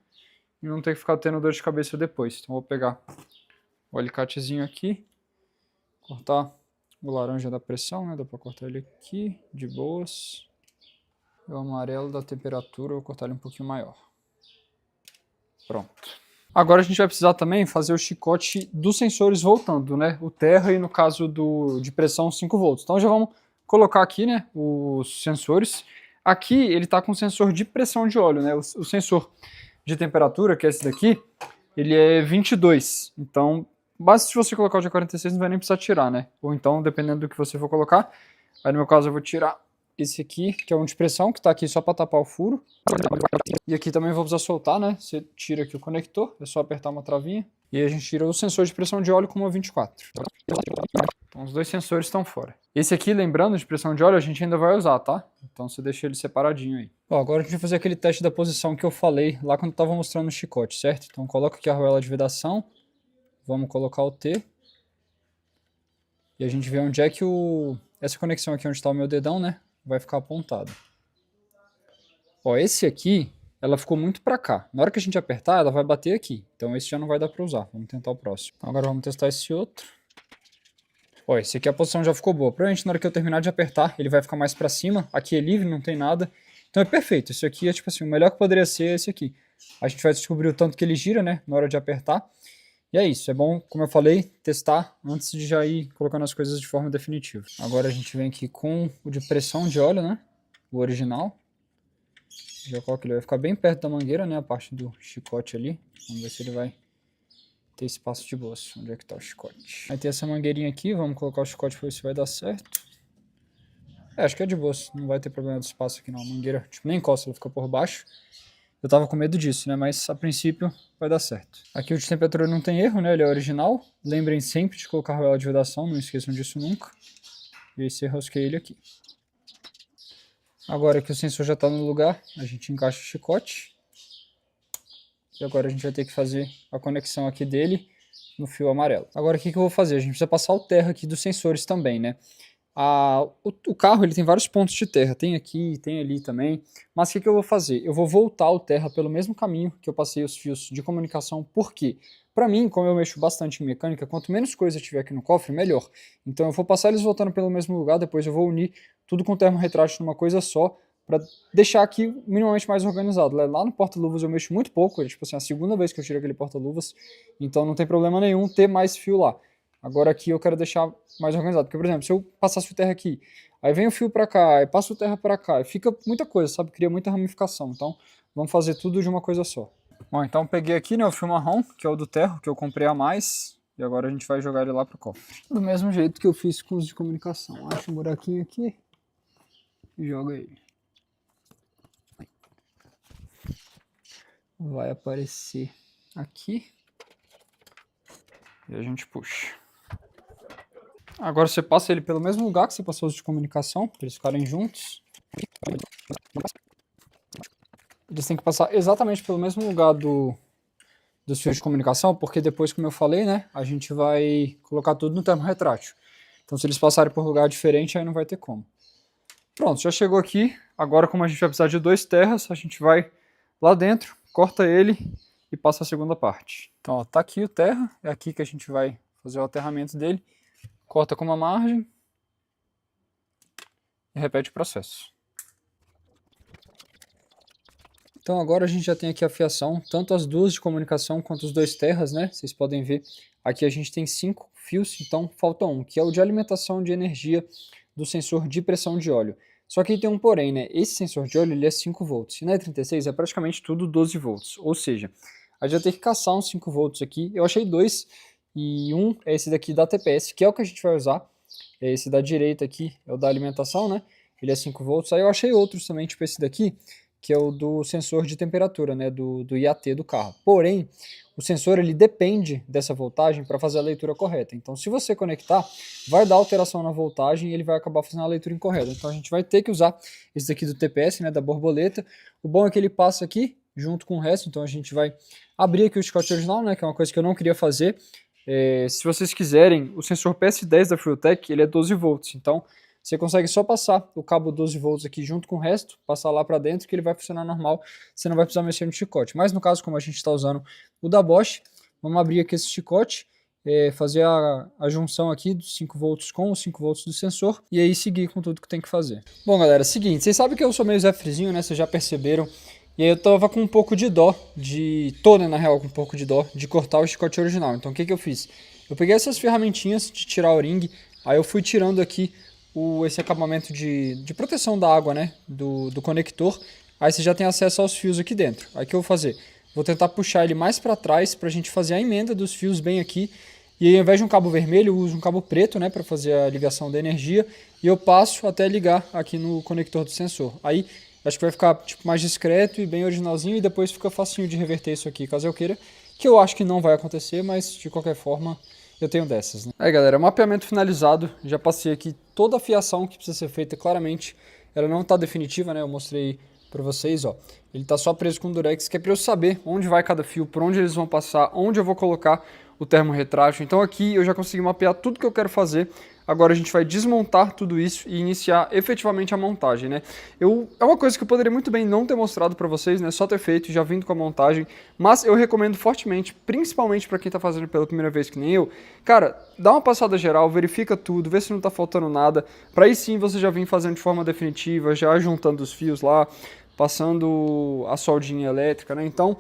e não ter que ficar tendo dor de cabeça depois. Então vou pegar o alicatezinho aqui, cortar o laranja da pressão, né? Dá para cortar ele aqui, de boas. E o amarelo da temperatura, eu vou cortar ele um pouquinho maior. Pronto. Agora a gente vai precisar também fazer o chicote dos sensores voltando, né? O terra e no caso de pressão 5 volts. Então já vamos colocar aqui, né, os sensores. Aqui ele está com sensor de pressão de óleo, né? O sensor de temperatura, que é esse daqui, ele é 22. Então, basta se você colocar o de 46 não vai nem precisar tirar, né? Ou então, dependendo do que você for colocar. Aí no meu caso eu vou tirar esse aqui, que é um de pressão, que está aqui só para tapar o furo. E aqui também vou precisar soltar, né? Você tira aqui o conector, é só apertar uma travinha. E aí a gente tira o sensor de pressão de óleo com uma 24. Então os dois sensores estão fora. Esse aqui, lembrando, de pressão de óleo, a gente ainda vai usar, tá? Então você deixa ele separadinho aí. Ó, agora a gente vai fazer aquele teste da posição que eu falei lá quando eu estava mostrando o chicote, certo? Então coloca aqui a argoela de vedação. Vamos colocar o T. E a gente vê onde é que essa conexão aqui onde está o meu dedão, né? Vai ficar apontado. Ó, esse aqui, ela ficou muito pra cá. Na hora que a gente apertar, ela vai bater aqui. Então esse já não vai dar pra usar. Vamos tentar o próximo. Então, agora vamos testar esse outro. Ó, esse aqui a posição já ficou boa. Provavelmente na hora que eu terminar de apertar, ele vai ficar mais pra cima. Aqui é livre, não tem nada. Então é perfeito. Esse aqui é tipo assim, o melhor que poderia ser é esse aqui. A gente vai descobrir o tanto que ele gira, né, na hora de apertar. E é isso. É bom, como eu falei, testar antes de já ir colocando as coisas de forma definitiva. Agora a gente vem aqui com o de pressão de óleo, né, o original. Já coloco ele, vai ficar bem perto da mangueira, né, a parte do chicote ali. Vamos ver se ele vai ter espaço de boas. Onde é que tá o chicote? Aí tem essa mangueirinha aqui, vamos colocar o chicote para ver se vai dar certo. Acho que é de boas, não vai ter problema de espaço aqui não. A mangueira, tipo, nem encosta, ela fica por baixo. Eu tava com medo disso, né, mas a princípio vai dar certo. Aqui o de temperatura não tem erro, né, ele é original. Lembrem sempre de colocar a argoela de vedação, não esqueçam disso nunca. E aí você rosqueia ele aqui. Agora que o sensor já está no lugar, a gente encaixa o chicote. E agora a gente vai ter que fazer a conexão aqui dele no fio amarelo. Agora o que eu vou fazer? A gente precisa passar o terra aqui dos sensores também, né? O carro ele tem vários pontos de terra, tem aqui, tem ali também. Mas o que eu vou fazer? Eu vou voltar o terra pelo mesmo caminho que eu passei os fios de comunicação. Por quê? Para mim, como eu mexo bastante em mecânica, quanto menos coisa tiver aqui no cofre, melhor. Então eu vou passar eles voltando pelo mesmo lugar, depois eu vou unir tudo com termo retrátil numa coisa só, para deixar aqui minimamente mais organizado. Lá no porta-luvas eu mexo muito pouco, é tipo assim, a segunda vez que eu tiro aquele porta-luvas, então não tem problema nenhum ter mais fio lá. Agora aqui eu quero deixar mais organizado, porque por exemplo, se eu passasse o terra aqui, aí vem o fio para cá, aí passo o terra para cá, fica muita coisa, sabe? Cria muita ramificação, então vamos fazer tudo de uma coisa só. Bom, então peguei aqui, né, o fio marrom, que é o do terra, que eu comprei a mais, e agora a gente vai jogar ele lá pro cofre. Do mesmo jeito que eu fiz com os de comunicação. Acha um buraquinho aqui e joga ele. Vai aparecer aqui e a gente puxa. Agora você passa ele pelo mesmo lugar que você passou os de comunicação, para eles ficarem juntos. Eles têm que passar exatamente pelo mesmo lugar dos fios de comunicação, porque depois, como eu falei, né, a gente vai colocar tudo no termo retrátil. Então se eles passarem por lugar diferente, aí não vai ter como. Pronto, já chegou aqui. Agora, como a gente vai precisar de 2 terras, a gente vai lá dentro, corta ele e passa a segunda parte. Então, ó, tá aqui o terra, é aqui que a gente vai fazer o aterramento dele. Corta com uma margem e repete o processo. Então agora a gente já tem aqui a fiação, tanto as duas de comunicação quanto os 2 terras, né? Vocês podem ver, aqui a gente tem 5 fios, então falta um, que é o de alimentação de energia do sensor de pressão de óleo. Só que tem um porém, né? Esse sensor de óleo ele é 5 volts, e na E36 é praticamente tudo 12 volts, ou seja, a gente vai ter que caçar uns 5 volts aqui. Eu achei dois, e um é esse daqui da TPS, que é o que a gente vai usar. É esse da direita aqui, é o da alimentação, né? Ele é 5 volts. Aí eu achei outros também, tipo esse daqui, que é o do sensor de temperatura, né? Do IAT do carro. Porém, o sensor ele depende dessa voltagem para fazer a leitura correta. Então, se você conectar, vai dar alteração na voltagem e ele vai acabar fazendo a leitura incorreta. Então, a gente vai ter que usar esse daqui do TPS, né? Da borboleta. O bom é que ele passa aqui junto com o resto. Então, a gente vai abrir aqui o chicote original, né? Que é uma coisa que eu não queria fazer. Se vocês quiserem, o sensor PS10 da Friotech, ele é 12 volts, então você consegue só passar o cabo 12 volts aqui junto com o resto, passar lá para dentro que ele vai funcionar normal, você não vai precisar mexer no chicote. Mas no caso, como a gente está usando o da Bosch, vamos abrir aqui esse chicote, fazer a junção aqui dos 5 volts com os 5 volts do sensor e aí seguir com tudo que tem que fazer. Bom galera, seguinte, vocês sabem que eu sou meio Zé Frizinho, né, vocês já perceberam. E aí eu tava com um pouco de dó, na real, com um pouco de dó, de cortar o chicote original. Então o que eu fiz? Eu peguei essas ferramentinhas de tirar o ring, aí eu fui tirando aqui esse acabamento de proteção da água, né, do conector. Aí você já tem acesso aos fios aqui dentro. Aí o que eu vou fazer? Vou tentar puxar ele mais para trás pra gente fazer a emenda dos fios bem aqui. E aí ao invés de um cabo vermelho, eu uso um cabo preto, né, para fazer a ligação da energia. E eu passo até ligar aqui no conector do sensor. Aí acho que vai ficar tipo, mais discreto e bem originalzinho e depois fica facinho de reverter isso aqui, caso eu queira. Que eu acho que não vai acontecer, mas de qualquer forma eu tenho dessas, né? Aí galera, mapeamento finalizado. Já passei aqui toda a fiação que precisa ser feita claramente. Ela não está definitiva, né? Eu mostrei para vocês, ó. Ele está só preso com durex, que é para eu saber onde vai cada fio, por onde eles vão passar, onde eu vou colocar o termo retrátil. Então aqui eu já consegui mapear tudo que eu quero fazer. Agora a gente vai desmontar tudo isso e iniciar efetivamente a montagem, né? É uma coisa que eu poderia muito bem não ter mostrado para vocês, né? Só ter feito, já vindo com a montagem. Mas eu recomendo fortemente, principalmente para quem tá fazendo pela primeira vez que nem eu, cara, dá uma passada geral, verifica tudo, vê se não tá faltando nada. Para aí sim você já vir fazendo de forma definitiva, já juntando os fios lá, passando a soldinha elétrica, né? Então,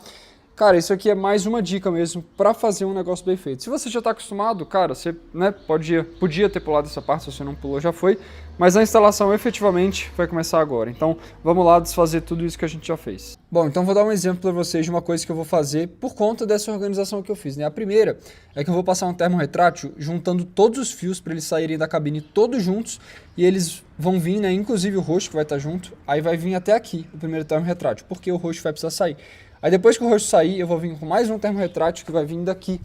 cara, isso aqui é mais uma dica mesmo para fazer um negócio bem feito. Se você já está acostumado, cara, você né, podia ter pulado essa parte, se você não pulou já foi, mas a instalação efetivamente vai começar agora. Então vamos lá desfazer tudo isso que a gente já fez. Bom, então vou dar um exemplo para vocês de uma coisa que eu vou fazer por conta dessa organização que eu fiz, né? A primeira é que eu vou passar um termo retrátil juntando todos os fios para eles saírem da cabine todos juntos e eles vão vir, né? Inclusive o roxo que vai estar junto, aí vai vir até aqui o primeiro termo retrátil, porque o roxo vai precisar sair. Aí depois que o roxo sair, eu vou vir com mais um termo retrátil que vai vir daqui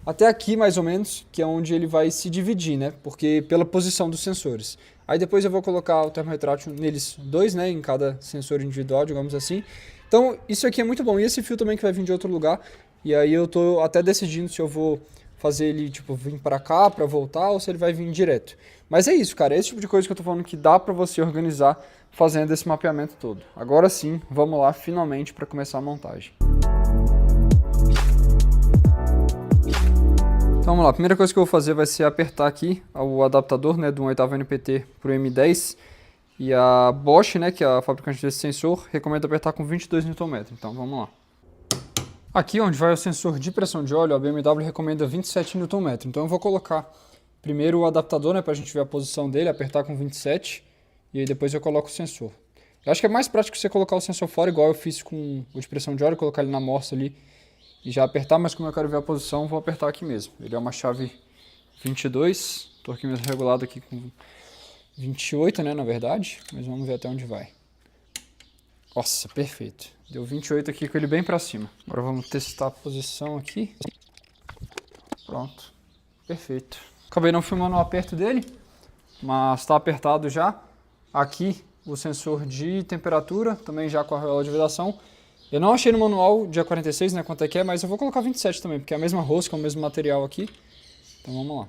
até aqui mais ou menos, que é onde ele vai se dividir, né? Porque pela posição dos sensores. Aí depois eu vou colocar o termo retrátil neles dois, né? Em cada sensor individual, digamos assim. Então isso aqui é muito bom. E esse fio também que vai vir de outro lugar. E aí eu tô até decidindo se eu vou fazer ele tipo vir para cá para voltar ou se ele vai vir direto. Mas é isso, cara. Esse tipo de coisa que eu tô falando que dá para você organizar fazendo esse mapeamento todo. Agora sim, vamos lá finalmente para começar a montagem. Então vamos lá, a primeira coisa que eu vou fazer vai ser apertar aqui o adaptador, né, do 8º NPT para o M10. E a Bosch, né, que é a fabricante desse sensor, recomenda apertar com 22 Nm. Então vamos lá. Aqui onde vai o sensor de pressão de óleo, a BMW recomenda 27 Nm. Então eu vou colocar primeiro o adaptador, né, para a gente ver a posição dele, apertar com 27. E aí depois eu coloco o sensor. Eu acho que é mais prático você colocar o sensor fora, igual eu fiz com o de pressão de óleo, colocar ele na morsa ali e já apertar, mas como eu quero ver a posição, vou apertar aqui mesmo. Ele é uma chave 22, torquímetro regulado aqui com 28, né, na verdade, mas vamos ver até onde vai. Nossa, perfeito. Deu 28 aqui com ele bem pra cima. Agora vamos testar a posição aqui. Pronto, perfeito. Acabei não filmando o aperto dele, mas está apertado já. Aqui o sensor de temperatura, também já com a argola de vedação. Eu não achei no manual dia 46, né, quanto é que é, mas eu vou colocar 27 também, porque é a mesma rosca, é o mesmo material aqui. Então vamos lá.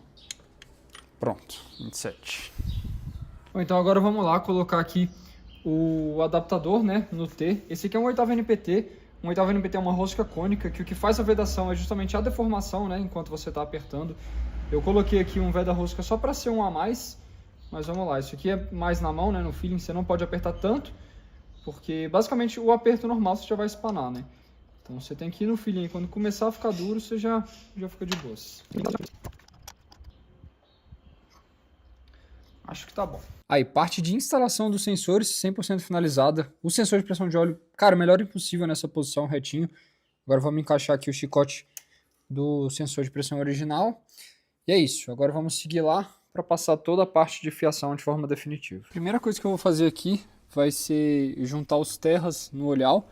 Pronto, 27. Bom, então agora vamos lá colocar aqui o adaptador, né, no T. Esse aqui é um 8º NPT. Um 8º NPT é uma rosca cônica, que o que faz a vedação é justamente a deformação, né, enquanto você está apertando. Eu coloquei aqui um veda-rosca só para ser um a mais. Mas vamos lá, isso aqui é mais na mão, né, no feeling, você não pode apertar tanto, porque basicamente o aperto normal você já vai espanar, né? Então você tem que ir no feeling, quando começar a ficar duro você já fica de boas. Acho que tá bom. Aí, parte de instalação dos sensores, 100% finalizada. O sensor de pressão de óleo, cara, melhor impossível nessa posição, retinho. Agora vamos encaixar aqui o chicote do sensor de pressão original. E é isso, agora vamos seguir lá para passar toda a parte de fiação de forma definitiva. Primeira coisa que eu vou fazer aqui vai ser juntar os terras no olhal.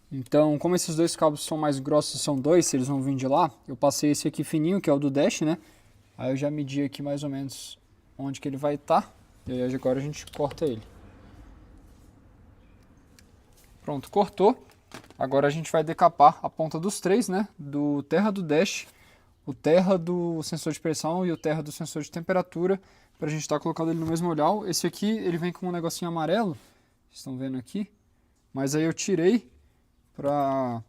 Então, como esses dois cabos são mais grossos, são dois, eles vão vir de lá, eu passei esse aqui fininho, que é o do dash, né? Aí eu já medi aqui mais ou menos onde que ele vai estar. E aí agora a gente corta ele. Pronto, cortou. Agora a gente vai decapar a ponta dos três, né? Do terra do dash, o terra do sensor de pressão e o terra do sensor de temperatura, para a gente estar colocando ele no mesmo olhal. Esse aqui, ele vem com um negocinho amarelo, vocês estão vendo aqui. Mas aí eu tirei para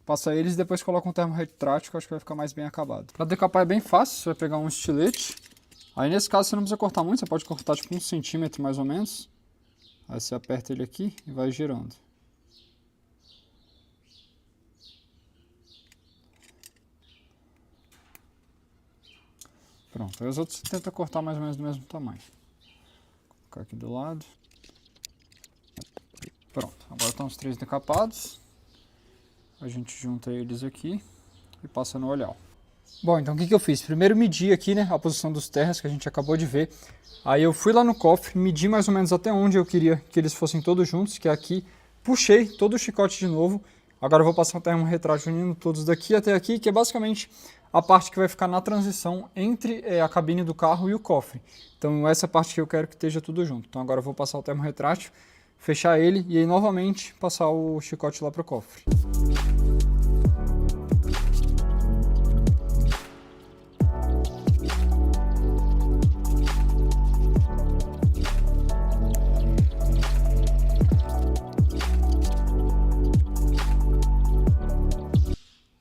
passar eles e depois coloco um termo retrátil, que eu acho que vai ficar mais bem acabado. Para decapar é bem fácil, você vai pegar um estilete. Aí nesse caso você não precisa cortar muito, você pode cortar tipo 1 centímetro mais ou menos. Aí você aperta ele aqui e vai girando. Pronto, aí os outros você tenta cortar mais ou menos do mesmo tamanho. Vou colocar aqui do lado. Pronto, agora estão os três decapados. A gente junta eles aqui e passa no olhal. Bom, então o que eu fiz? Primeiro medi aqui, né, a posição dos terras que a gente acabou de ver. Aí eu fui lá no cofre, medi mais ou menos até onde eu queria que eles fossem todos juntos, que é aqui. Puxei todo o chicote de novo. Agora eu vou passar um termo retrátil unindo todos daqui até aqui, que é basicamente a parte que vai ficar na transição entre a cabine do carro e o cofre. Então essa parte que eu quero que esteja tudo junto. Então agora eu vou passar o termo retrátil, fechar ele e aí novamente passar o chicote lá para o cofre.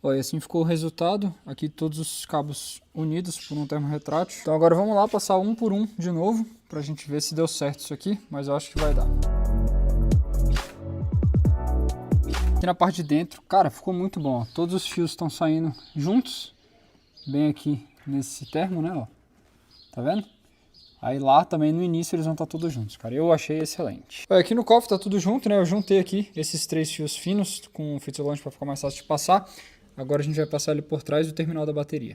E assim ficou o resultado, aqui todos os cabos unidos por um termo retrátil. Então agora vamos lá passar um por um de novo, para a gente ver se deu certo isso aqui, mas eu acho que vai dar. Aqui na parte de dentro, cara, ficou muito bom, ó. Todos os fios estão saindo juntos, bem aqui nesse termo, né, ó. Tá vendo? Aí lá também no início eles vão estar todos juntos, cara, eu achei excelente. Aqui no cofre tá tudo junto, né, eu juntei aqui esses 3 fios finos com fita isolante para ficar mais fácil de passar. Agora a gente vai passar ele por trás do terminal da bateria.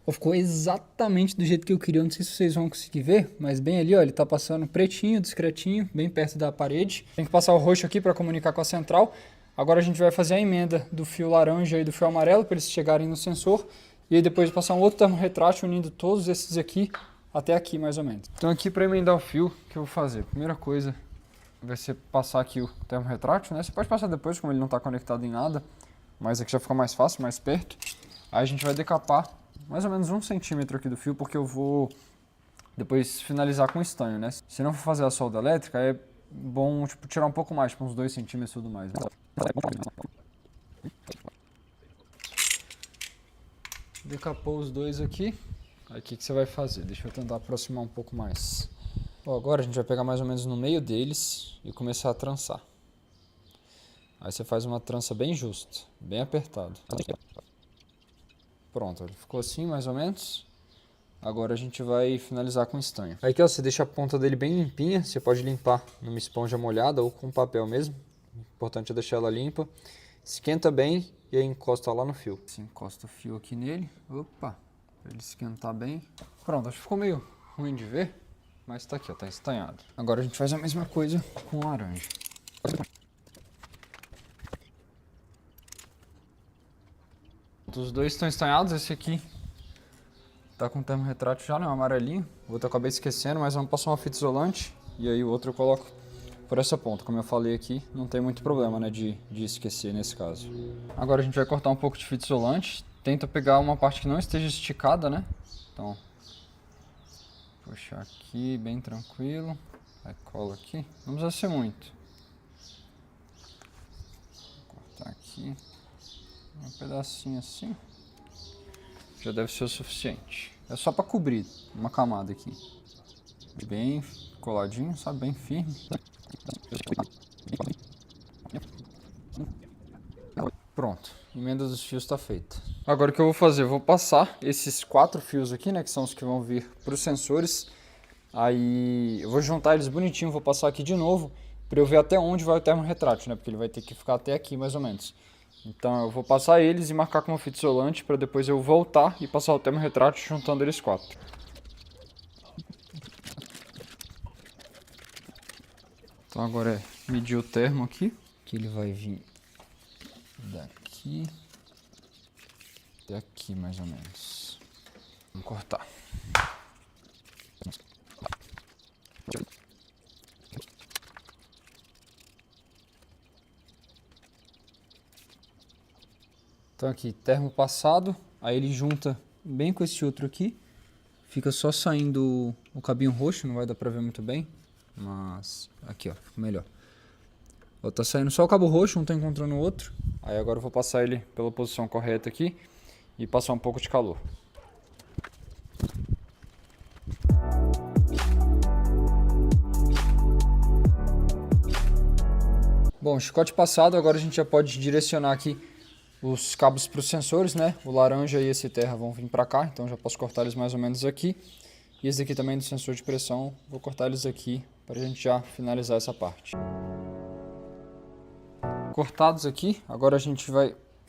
Ficou exatamente do jeito que eu queria, não sei se vocês vão conseguir ver, mas bem ali, ó, ele tá passando pretinho, discretinho, bem perto da parede. Tem que passar o roxo aqui para comunicar com a central. Agora a gente vai fazer a emenda do fio laranja e do fio amarelo para eles chegarem no sensor. E aí depois passar um outro termo retrátil unindo todos esses aqui até aqui mais ou menos. Então aqui para emendar o fio, o que eu vou fazer? Primeira coisa vai ser passar aqui o termo retrátil, né? Você pode passar depois, como ele não está conectado em nada, mas aqui já fica mais fácil, mais perto. Aí a gente vai decapar mais ou menos 1 centímetro aqui do fio, porque eu vou depois finalizar com estanho, né? Se não for fazer a solda elétrica, é bom tipo, tirar um pouco mais, tipo uns 2 centímetros e tudo mais. Né? Decapou os dois aqui. Aí o que você vai fazer? Deixa eu tentar aproximar um pouco mais. Bom, agora a gente vai pegar mais ou menos no meio deles e começar a trançar. Aí você faz uma trança bem justa, bem apertado. Pronto, ele ficou assim mais ou menos. Agora a gente vai finalizar com estanho. Aí aqui ó, você deixa a ponta dele bem limpinha, você pode limpar numa esponja molhada ou com papel mesmo. O importante é deixar ela limpa. Esquenta bem e aí encosta lá no fio. Você encosta o fio aqui nele, opa, para ele esquentar bem. Pronto, acho que ficou meio ruim de ver. Mas tá aqui, ó, tá estanhado. Agora a gente faz a mesma coisa com o laranja. Os dois estão estanhados, esse aqui tá com o termo retrátil já, né, um amarelinho. O outro eu acabei esquecendo, mas vamos passar uma fita isolante. E aí o outro eu coloco por essa ponta. Como eu falei aqui, não tem muito problema, né, de esquecer nesse caso. Agora a gente vai cortar um pouco de fita isolante. Tenta pegar uma parte que não esteja esticada, né. Então, puxar aqui bem tranquilo, aí cola aqui, não precisa ser muito. Vou cortar aqui, um pedacinho assim, já deve ser o suficiente. É só para cobrir uma camada aqui, bem coladinho, sabe, bem firme. Pronto, a emenda dos fios está feita. Agora o que eu vou fazer? Eu vou passar esses 4 fios aqui, né, que são os que vão vir para os sensores. Aí eu vou juntar eles bonitinho, vou passar aqui de novo para eu ver até onde vai o termo retrátil, né, porque ele vai ter que ficar até aqui mais ou menos. Então eu vou passar eles e marcar com uma fita isolante para depois eu voltar e passar o termo retrátil juntando eles 4. Então agora é medir o termo aqui, que ele vai vir daqui até aqui mais ou menos. Vamos cortar. Então aqui, termo passado, aí ele junta bem com esse outro aqui. Fica só saindo o cabinho roxo, não vai dar pra ver muito bem, mas aqui ó, fica melhor. Ó, tá saindo só o cabo roxo, um tá encontrando o outro. Aí agora eu vou passar ele pela posição correta aqui e passar um pouco de calor. Bom, chicote passado, agora a gente já pode direcionar aqui os cabos para os sensores, né? O laranja e esse terra vão vir para cá, então já posso cortar eles mais ou menos aqui. E esse aqui também do sensor de pressão, vou cortar eles aqui para a gente já finalizar essa parte. Cortados aqui, agora a gente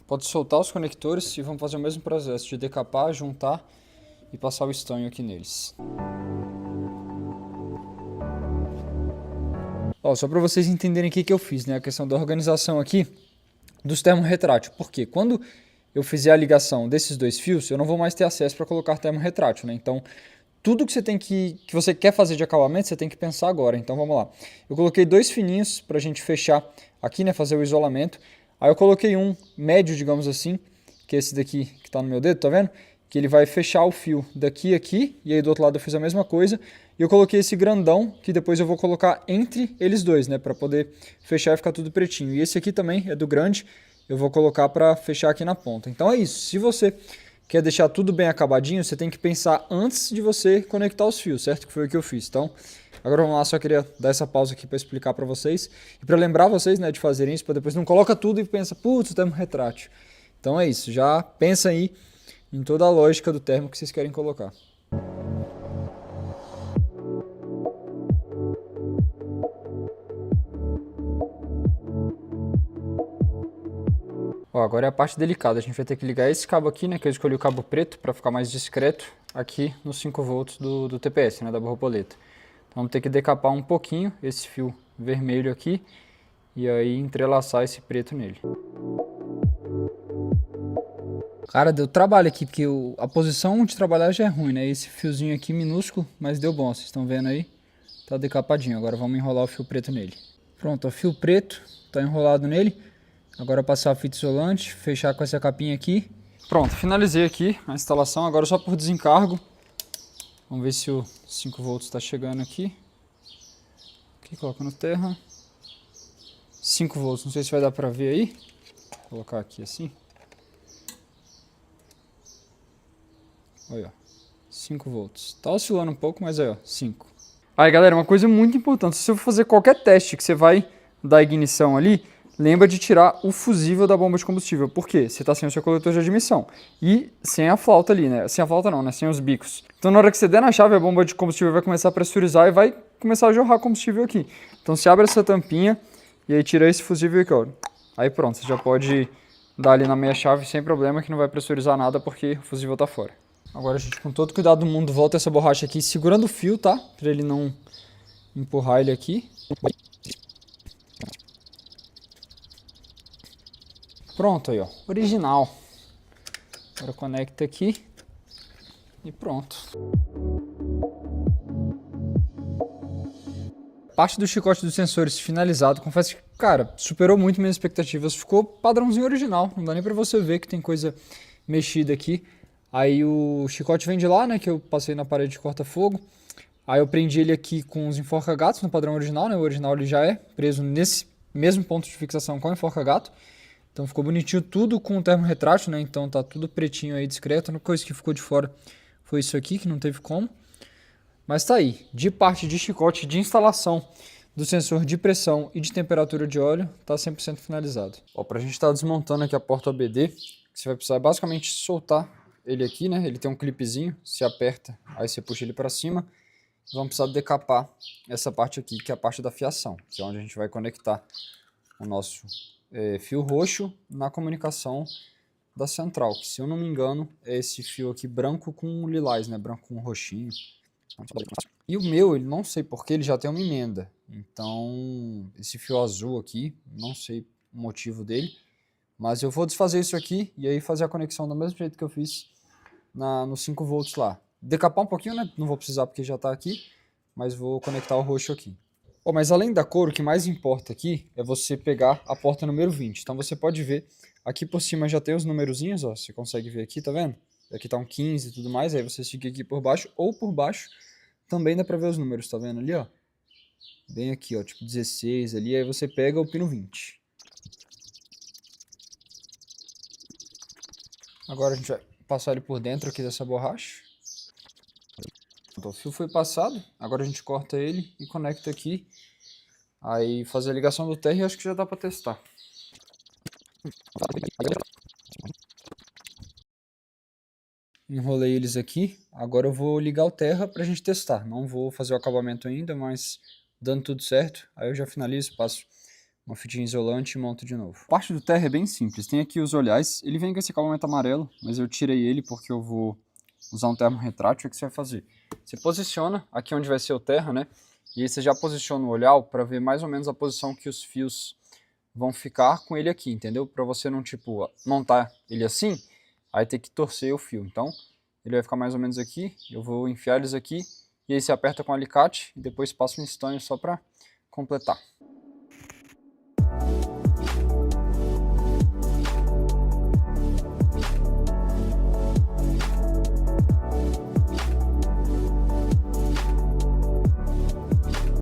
pode soltar os conectores e vamos fazer o mesmo processo de decapar, juntar e passar o estanho aqui neles. Ó, só para vocês entenderem o que eu fiz, né? A questão da organização aqui dos termos retrátil. Porque quando eu fizer a ligação desses 2 fios, eu não vou mais ter acesso para colocar termo retrátil, né? Então, tudo que você quer fazer de acabamento, você tem que pensar agora. Então, vamos lá. Eu coloquei 2 fininhos para a gente fechar aqui, né? Fazer o isolamento. Aí eu coloquei um médio, digamos assim, que é esse daqui que está no meu dedo, tá vendo? Que ele vai fechar o fio daqui a aqui, e aí do outro lado eu fiz a mesma coisa. E eu coloquei esse grandão, que depois eu vou colocar entre eles dois, né? Para poder fechar e ficar tudo pretinho. E esse aqui também é do grande, eu vou colocar para fechar aqui na ponta. Então é isso, se você quer deixar tudo bem acabadinho, você tem que pensar antes de você conectar os fios, certo? Que foi o que eu fiz. Então, agora vamos lá, só queria dar essa pausa aqui para explicar para vocês. E para lembrar vocês, né, de fazerem isso, para depois não coloca tudo e pensa, putz, termo retrátil. Então é isso, já pensa aí em toda a lógica do termo que vocês querem colocar. Ó, agora é a parte delicada, a gente vai ter que ligar esse cabo aqui, né, que eu escolhi o cabo preto para ficar mais discreto, aqui nos 5 volts do TPS, né, da borboleta. Então vamos ter que decapar um pouquinho esse fio vermelho aqui e aí entrelaçar esse preto nele. Cara, deu trabalho aqui, porque a posição de trabalhar já é ruim, né? Esse fiozinho aqui minúsculo, mas deu bom, vocês estão vendo aí? Tá decapadinho, agora vamos enrolar o fio preto nele. Pronto, o fio preto tá enrolado nele. Agora passar a fita isolante, fechar com essa capinha aqui. Pronto, finalizei aqui a instalação, agora só por desencargo. Vamos ver se o 5 volts está chegando aqui. Aqui, colocando terra. 5 volts, não sei se vai dar para ver aí. Vou colocar aqui assim. Olha, ó, 5 volts. Tá oscilando um pouco, mas aí, ó, 5. Aí, galera, uma coisa muito importante. Se você for fazer qualquer teste que você vai dar ignição ali, lembra de tirar o fusível da bomba de combustível. Por quê? Você está sem o seu coletor de admissão. E sem a flauta ali, né? Sem a flauta não, né? Sem os bicos. Então, na hora que você der na chave, a bomba de combustível vai começar a pressurizar e vai começar a jorrar combustível aqui. Então, você abre essa tampinha e aí tira esse fusível aqui, ó. Aí pronto, você já pode dar ali na meia chave sem problema, que não vai pressurizar nada porque o fusível tá fora. Agora a gente, com todo cuidado do mundo, volta essa borracha aqui segurando o fio, tá? Pra ele não empurrar ele aqui. Pronto aí, ó. Original. Agora conecta aqui. E pronto. Parte do chicote dos sensores finalizado, confesso que, cara, superou muito minhas expectativas. Ficou padrãozinho original. Não dá nem pra você ver que tem coisa mexida aqui. Aí o chicote vem de lá, né, que eu passei na parede de corta-fogo. Aí eu prendi ele aqui com os enforca-gatos no padrão original, né? O original ele já é preso nesse mesmo ponto de fixação com o enforca-gato. Então ficou bonitinho tudo com o termo retrátil, né? Então tá tudo pretinho aí, discreto. A única coisa que ficou de fora foi isso aqui, que não teve como. Mas tá aí, de parte de chicote de instalação do sensor de pressão e de temperatura de óleo, tá 100% finalizado. Ó, pra gente estar desmontando aqui a porta OBD, que você vai precisar é basicamente soltar ele aqui, né? Ele tem um clipezinho, se aperta, aí você puxa ele para cima. Vamos precisar decapar essa parte aqui, que é a parte da fiação, que é onde a gente vai conectar o nosso fio roxo na comunicação da central, que se eu não me engano é esse fio aqui branco com lilás, né? Branco com roxinho. E o meu, ele não sei porque, ele já tem uma emenda. Então, esse fio azul aqui, não sei o motivo dele, mas eu vou desfazer isso aqui e aí fazer a conexão do mesmo jeito que eu fiz nos 5 volts lá. Decapar um pouquinho, né? Não vou precisar porque já está aqui, mas vou conectar o roxo aqui. Mas além da cor, o que mais importa aqui é você pegar a porta número 20. Então você pode ver, aqui por cima já tem os numerozinhos, ó, você consegue ver aqui, tá vendo? Aqui tá um 15 e tudo mais, aí você fica aqui por baixo, ou por baixo também dá pra ver os números, tá vendo ali, ó? Bem aqui, ó, tipo 16 ali, aí você pega o pino 20. Agora a gente vai passar ele por dentro aqui dessa borracha. Então, o fio foi passado, agora a gente corta ele e conecta aqui. Aí fazer a ligação do terra e acho que já dá pra testar. Enrolei eles aqui, agora eu vou ligar o terra pra gente testar. Não vou fazer o acabamento ainda, mas dando tudo certo, aí eu já finalizo, passo uma fitinha isolante e monto de novo. A parte do terra é bem simples, tem aqui os olhares, ele vem com esse acabamento amarelo, mas eu tirei ele porque eu vou usar um termo retrátil. O que você vai fazer? Você posiciona aqui onde vai ser o terra, né? E aí você já posiciona o olhar para ver mais ou menos a posição que os fios vão ficar com ele aqui, entendeu? Para você não, tipo, montar ele assim, aí ter que torcer o fio. Então, ele vai ficar mais ou menos aqui, eu vou enfiar eles aqui, e aí você aperta com o alicate, e depois passa um estanho só para completar.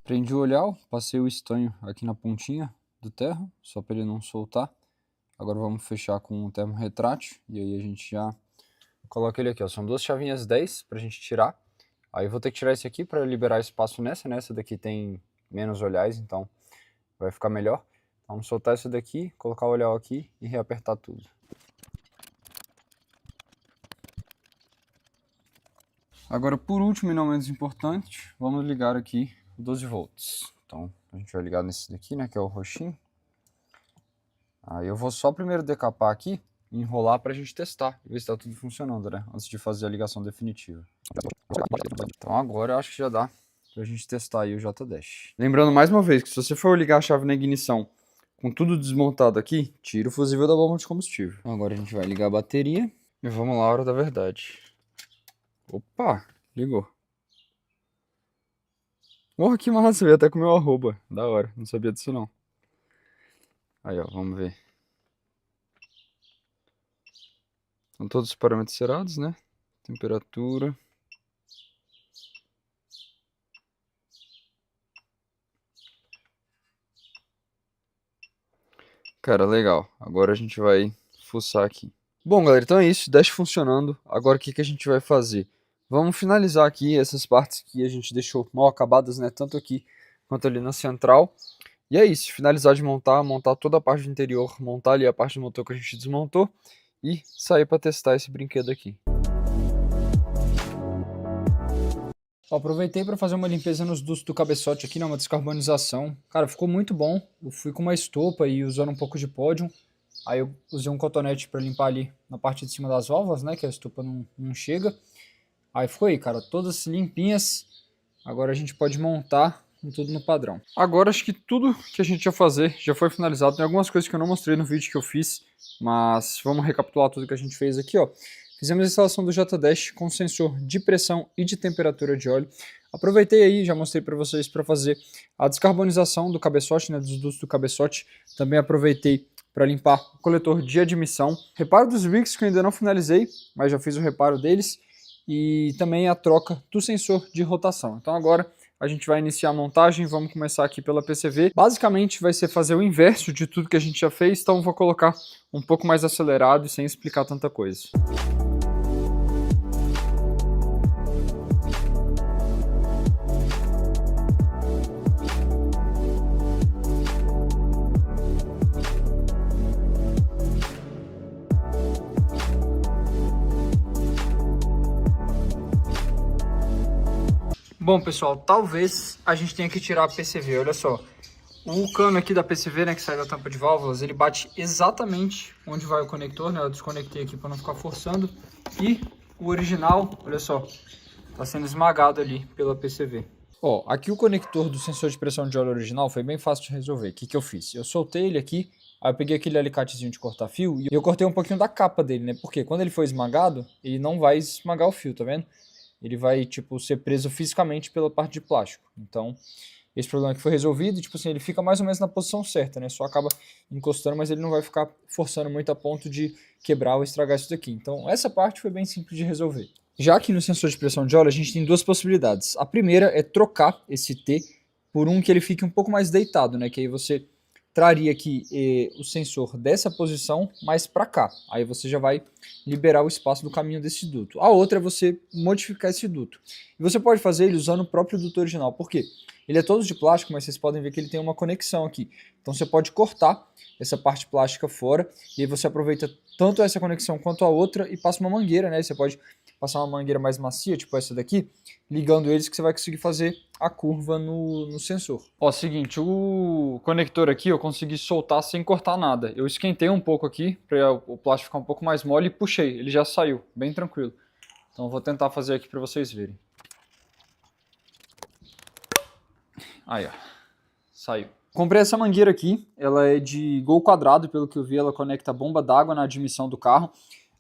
Prendi o olhar, passei o estanho aqui na pontinha do terra, só para ele não soltar. Agora vamos fechar com o termo retrátil, e aí a gente já coloca ele aqui, ó. São duas chavinhas 10 para a gente tirar. Aí eu vou ter que tirar esse aqui para liberar espaço nessa, né? Essa daqui tem menos olhares, então vai ficar melhor. Vamos soltar essa daqui, colocar o olhar aqui e reapertar tudo. Agora, por último e não menos importante, vamos ligar aqui 12 volts. Então, a gente vai ligar nesse daqui, né, que é o roxinho. Aí eu vou só primeiro decapar aqui e enrolar pra gente testar, ver se tá tudo funcionando, né, antes de fazer a ligação definitiva. Então agora eu acho que já dá pra gente testar aí o J-Dash. Lembrando mais uma vez que se você for ligar a chave na ignição com tudo desmontado aqui, tira o fusível da bomba de combustível. Então, agora a gente vai ligar a bateria e vamos lá, a hora da verdade. Opa, ligou. Oh, que massa, veio até com o meu arroba. Da hora, não sabia disso não. Aí, ó, vamos ver. São todos os parâmetros zerados, né? Temperatura. Cara, legal. Agora a gente vai fuçar aqui. Bom, galera, então é isso. Dash funcionando. Agora o que a gente vai fazer? Vamos finalizar aqui essas partes que a gente deixou mal acabadas, né? Tanto aqui quanto ali na central. E é isso. Finalizar de montar toda a parte do interior, montar ali a parte do motor que a gente desmontou e sair para testar esse brinquedo aqui. Aproveitei para fazer uma limpeza nos dutos do cabeçote aqui, né, uma descarbonização. Cara, ficou muito bom. Eu fui com uma estopa e usando um pouco de pódium. Aí eu usei um cotonete para limpar ali na parte de cima das válvulas, né, que a estopa não chega. Aí ficou aí, cara, todas limpinhas. Agora a gente pode montar com tudo no padrão. Agora acho que tudo que a gente ia fazer já foi finalizado. Tem algumas coisas que eu não mostrei no vídeo que eu fiz, mas vamos recapitular tudo que a gente fez aqui, ó. Fizemos a instalação do J-Dash com sensor de pressão e de temperatura de óleo. Aproveitei aí, já mostrei para vocês para fazer a descarbonização do cabeçote, né, dos dutos do cabeçote. Também aproveitei para limpar o coletor de admissão. Reparo dos wicks que eu ainda não finalizei, mas já fiz o reparo deles. E também a troca do sensor de rotação. Então agora a gente vai iniciar a montagem, vamos começar aqui pela PCV. Basicamente vai ser fazer o inverso de tudo que a gente já fez, então vou colocar um pouco mais acelerado e sem explicar tanta coisa. Bom, pessoal, talvez a gente tenha que tirar a PCV, olha só. O cano aqui da PCV, né, que sai da tampa de válvulas, ele bate exatamente onde vai o conector, né? Eu desconectei aqui para não ficar forçando. E o original, olha só, tá sendo esmagado ali pela PCV. Ó, aqui o conector do sensor de pressão de óleo original foi bem fácil de resolver. O que que eu fiz? Eu soltei ele aqui, aí eu peguei aquele alicatezinho de cortar fio e eu cortei um pouquinho da capa dele, né? Porque quando ele for esmagado, ele não vai esmagar o fio, tá vendo? Ele vai, tipo, ser preso fisicamente pela parte de plástico. Então, esse problema aqui foi resolvido, tipo assim, ele fica mais ou menos na posição certa, né? Só acaba encostando, mas ele não vai ficar forçando muito a ponto de quebrar ou estragar isso daqui. Então, essa parte foi bem simples de resolver. Já que no sensor de pressão de óleo, a gente tem duas possibilidades. A primeira é trocar esse T por um que ele fique um pouco mais deitado, né? Que aí você traria aqui o sensor dessa posição mais para cá. Aí você já vai liberar o espaço do caminho desse duto. A outra é você modificar esse duto. E você pode fazer ele usando o próprio duto original. Por quê? Ele é todo de plástico, mas vocês podem ver que ele tem uma conexão aqui. Então você pode cortar essa parte plástica fora e aí você aproveita tanto essa conexão quanto a outra e passa uma mangueira, né? Você pode passar uma mangueira mais macia, tipo essa daqui, ligando eles que você vai conseguir fazer a curva no sensor. Ó, seguinte, o conector aqui eu consegui soltar sem cortar nada. Eu esquentei um pouco aqui para o plástico ficar um pouco mais mole e puxei, ele já saiu, bem tranquilo. Então eu vou tentar fazer aqui para vocês verem. Aí, ó, saiu. Comprei essa mangueira aqui, ela é de Gol quadrado, pelo que eu vi ela conecta a bomba d'água na admissão do carro.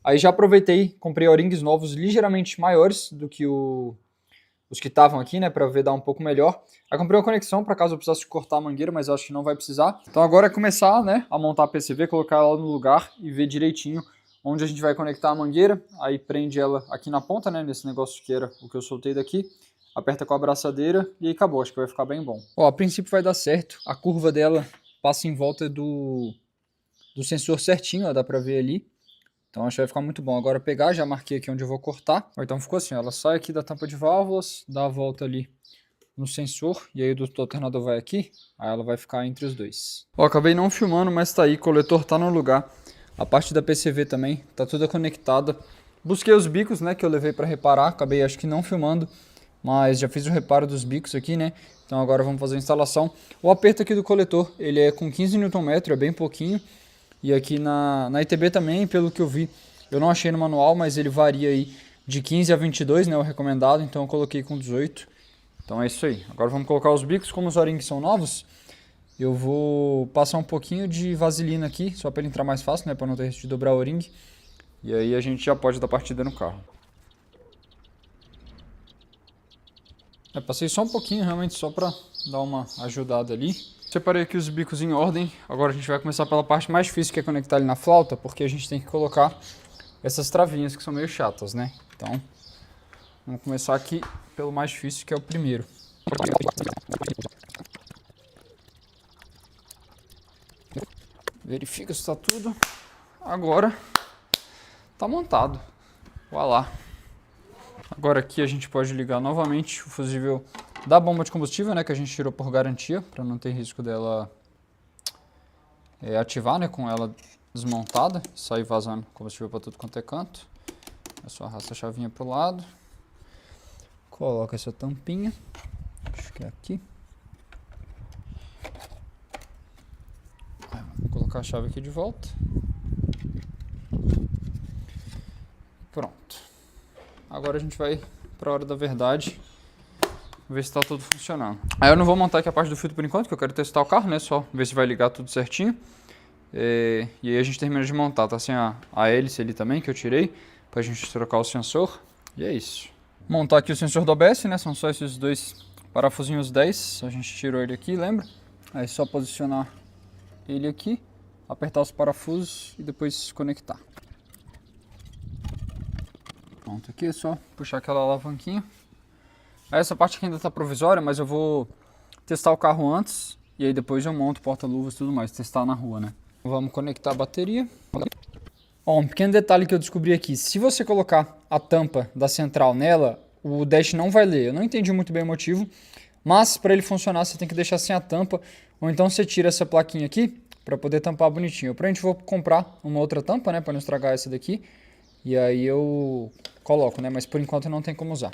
Aí já aproveitei, comprei O-rings novos ligeiramente maiores do que os que estavam aqui, né, para ver dar um pouco melhor. Aí comprei uma conexão para caso eu precisasse cortar a mangueira, mas eu acho que não vai precisar. Então agora é começar, né, a montar a PCV, colocar ela no lugar e ver direitinho onde a gente vai conectar a mangueira. Aí prende ela aqui na ponta, né, nesse negócio que era o que eu soltei daqui. Aperta com a abraçadeira e aí acabou, acho que vai ficar bem bom. Ó, a princípio vai dar certo, a curva dela passa em volta do sensor certinho, ó, dá pra ver ali. Então acho que vai ficar muito bom. Agora pegar, já marquei aqui onde eu vou cortar. Então ficou assim, ó, ela sai aqui da tampa de válvulas, dá a volta ali no sensor, e aí o do alternador vai aqui, aí ela vai ficar entre os dois. Ó, acabei não filmando, mas tá aí, o coletor tá no lugar. A parte da PCV também, tá toda conectada. Busquei os bicos, né, que eu levei pra reparar, acabei acho que não filmando, mas já fiz o reparo dos bicos aqui, né? Então agora vamos fazer a instalação. O aperto aqui do coletor, ele é com 15 Nm, é bem pouquinho. E aqui na ITB também, pelo que eu vi, eu não achei no manual, mas ele varia aí de 15 a 22, né, o recomendado, então eu coloquei com 18. Então é isso aí. Agora vamos colocar os bicos, como os O-rings são novos, eu vou passar um pouquinho de vaselina aqui, só para ele entrar mais fácil, né, para não ter risco de dobrar o O-ring. E aí a gente já pode dar partida no carro. Passei só um pouquinho, realmente só para dar uma ajudada ali. Separei aqui os bicos em ordem, agora a gente vai começar pela parte mais difícil, que é conectar ele na flauta, porque a gente tem que colocar essas travinhas que são meio chatas, né? Então, vamos começar aqui pelo mais difícil, que é o primeiro. Verifica se está tudo. Agora, tá montado. Vai lá. Agora aqui a gente pode ligar novamente o fusível da bomba de combustível, né, que a gente tirou por garantia, para não ter risco dela ativar, né, com ela desmontada, sair vazando combustível para tudo quanto é canto. É só arrasta a chavinha pro lado, coloca essa tampinha, acho que é aqui. Vou colocar a chave aqui de volta. Pronto. Agora a gente vai para a hora da verdade, ver se está tudo funcionando. Aí eu não vou montar aqui a parte do filtro por enquanto, que eu quero testar o carro, né? Só ver se vai ligar tudo certinho. E aí a gente termina de montar, tá sem a hélice ali também, que eu tirei, pra gente trocar o sensor. E é isso. Montar aqui o sensor do ABS, né? São só esses dois parafusinhos 10. A gente tirou ele aqui, lembra? Aí é só posicionar ele aqui, apertar os parafusos e depois conectar. Pronto, aqui é só puxar aquela alavanquinha. Essa parte aqui ainda está provisória, mas eu vou testar o carro antes e aí depois eu monto porta-luvas e tudo mais, testar na rua, né? Vamos conectar a bateria. Ó, um pequeno detalhe que eu descobri aqui, se você colocar a tampa da central nela, o dash não vai ler. Eu não entendi muito bem o motivo, mas para ele funcionar você tem que deixar sem a tampa, ou então você tira essa plaquinha aqui para poder tampar bonitinho. Pra gente vou comprar uma outra tampa, né, para não estragar essa daqui, e aí eu coloco, né, mas por enquanto não tem como usar.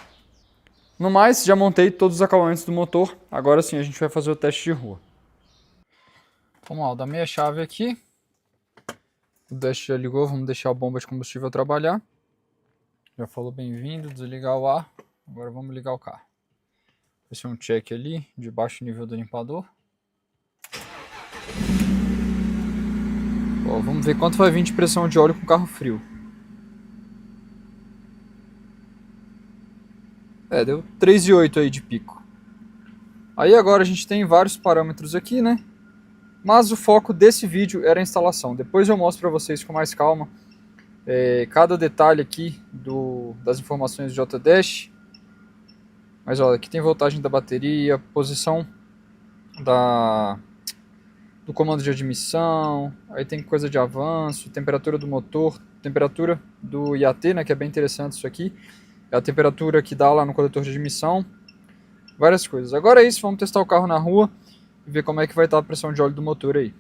No mais, já montei todos os acabamentos do motor. Agora sim a gente vai fazer o teste de rua. Vamos lá, eu dou meia chave aqui. O dash já ligou, vamos deixar a bomba de combustível trabalhar. Já falou bem-vindo, desligar o ar. Agora vamos ligar o carro. Vai ser um check ali, de baixo nível do limpador. Ó, vamos ver quanto vai vir de pressão de óleo com carro frio. Deu 3,8 aí de pico. Aí agora a gente tem vários parâmetros aqui, né? Mas o foco desse vídeo era a instalação. Depois eu mostro para vocês com mais calma cada detalhe aqui das informações do JDash. Mas olha, aqui tem voltagem da bateria, posição do comando de admissão, aí tem coisa de avanço, temperatura do motor, temperatura do IAT, né, que é bem interessante isso aqui. É a temperatura que dá lá no coletor de admissão, várias coisas. Agora é isso, vamos testar o carro na rua e ver como é que vai estar a pressão de óleo do motor aí.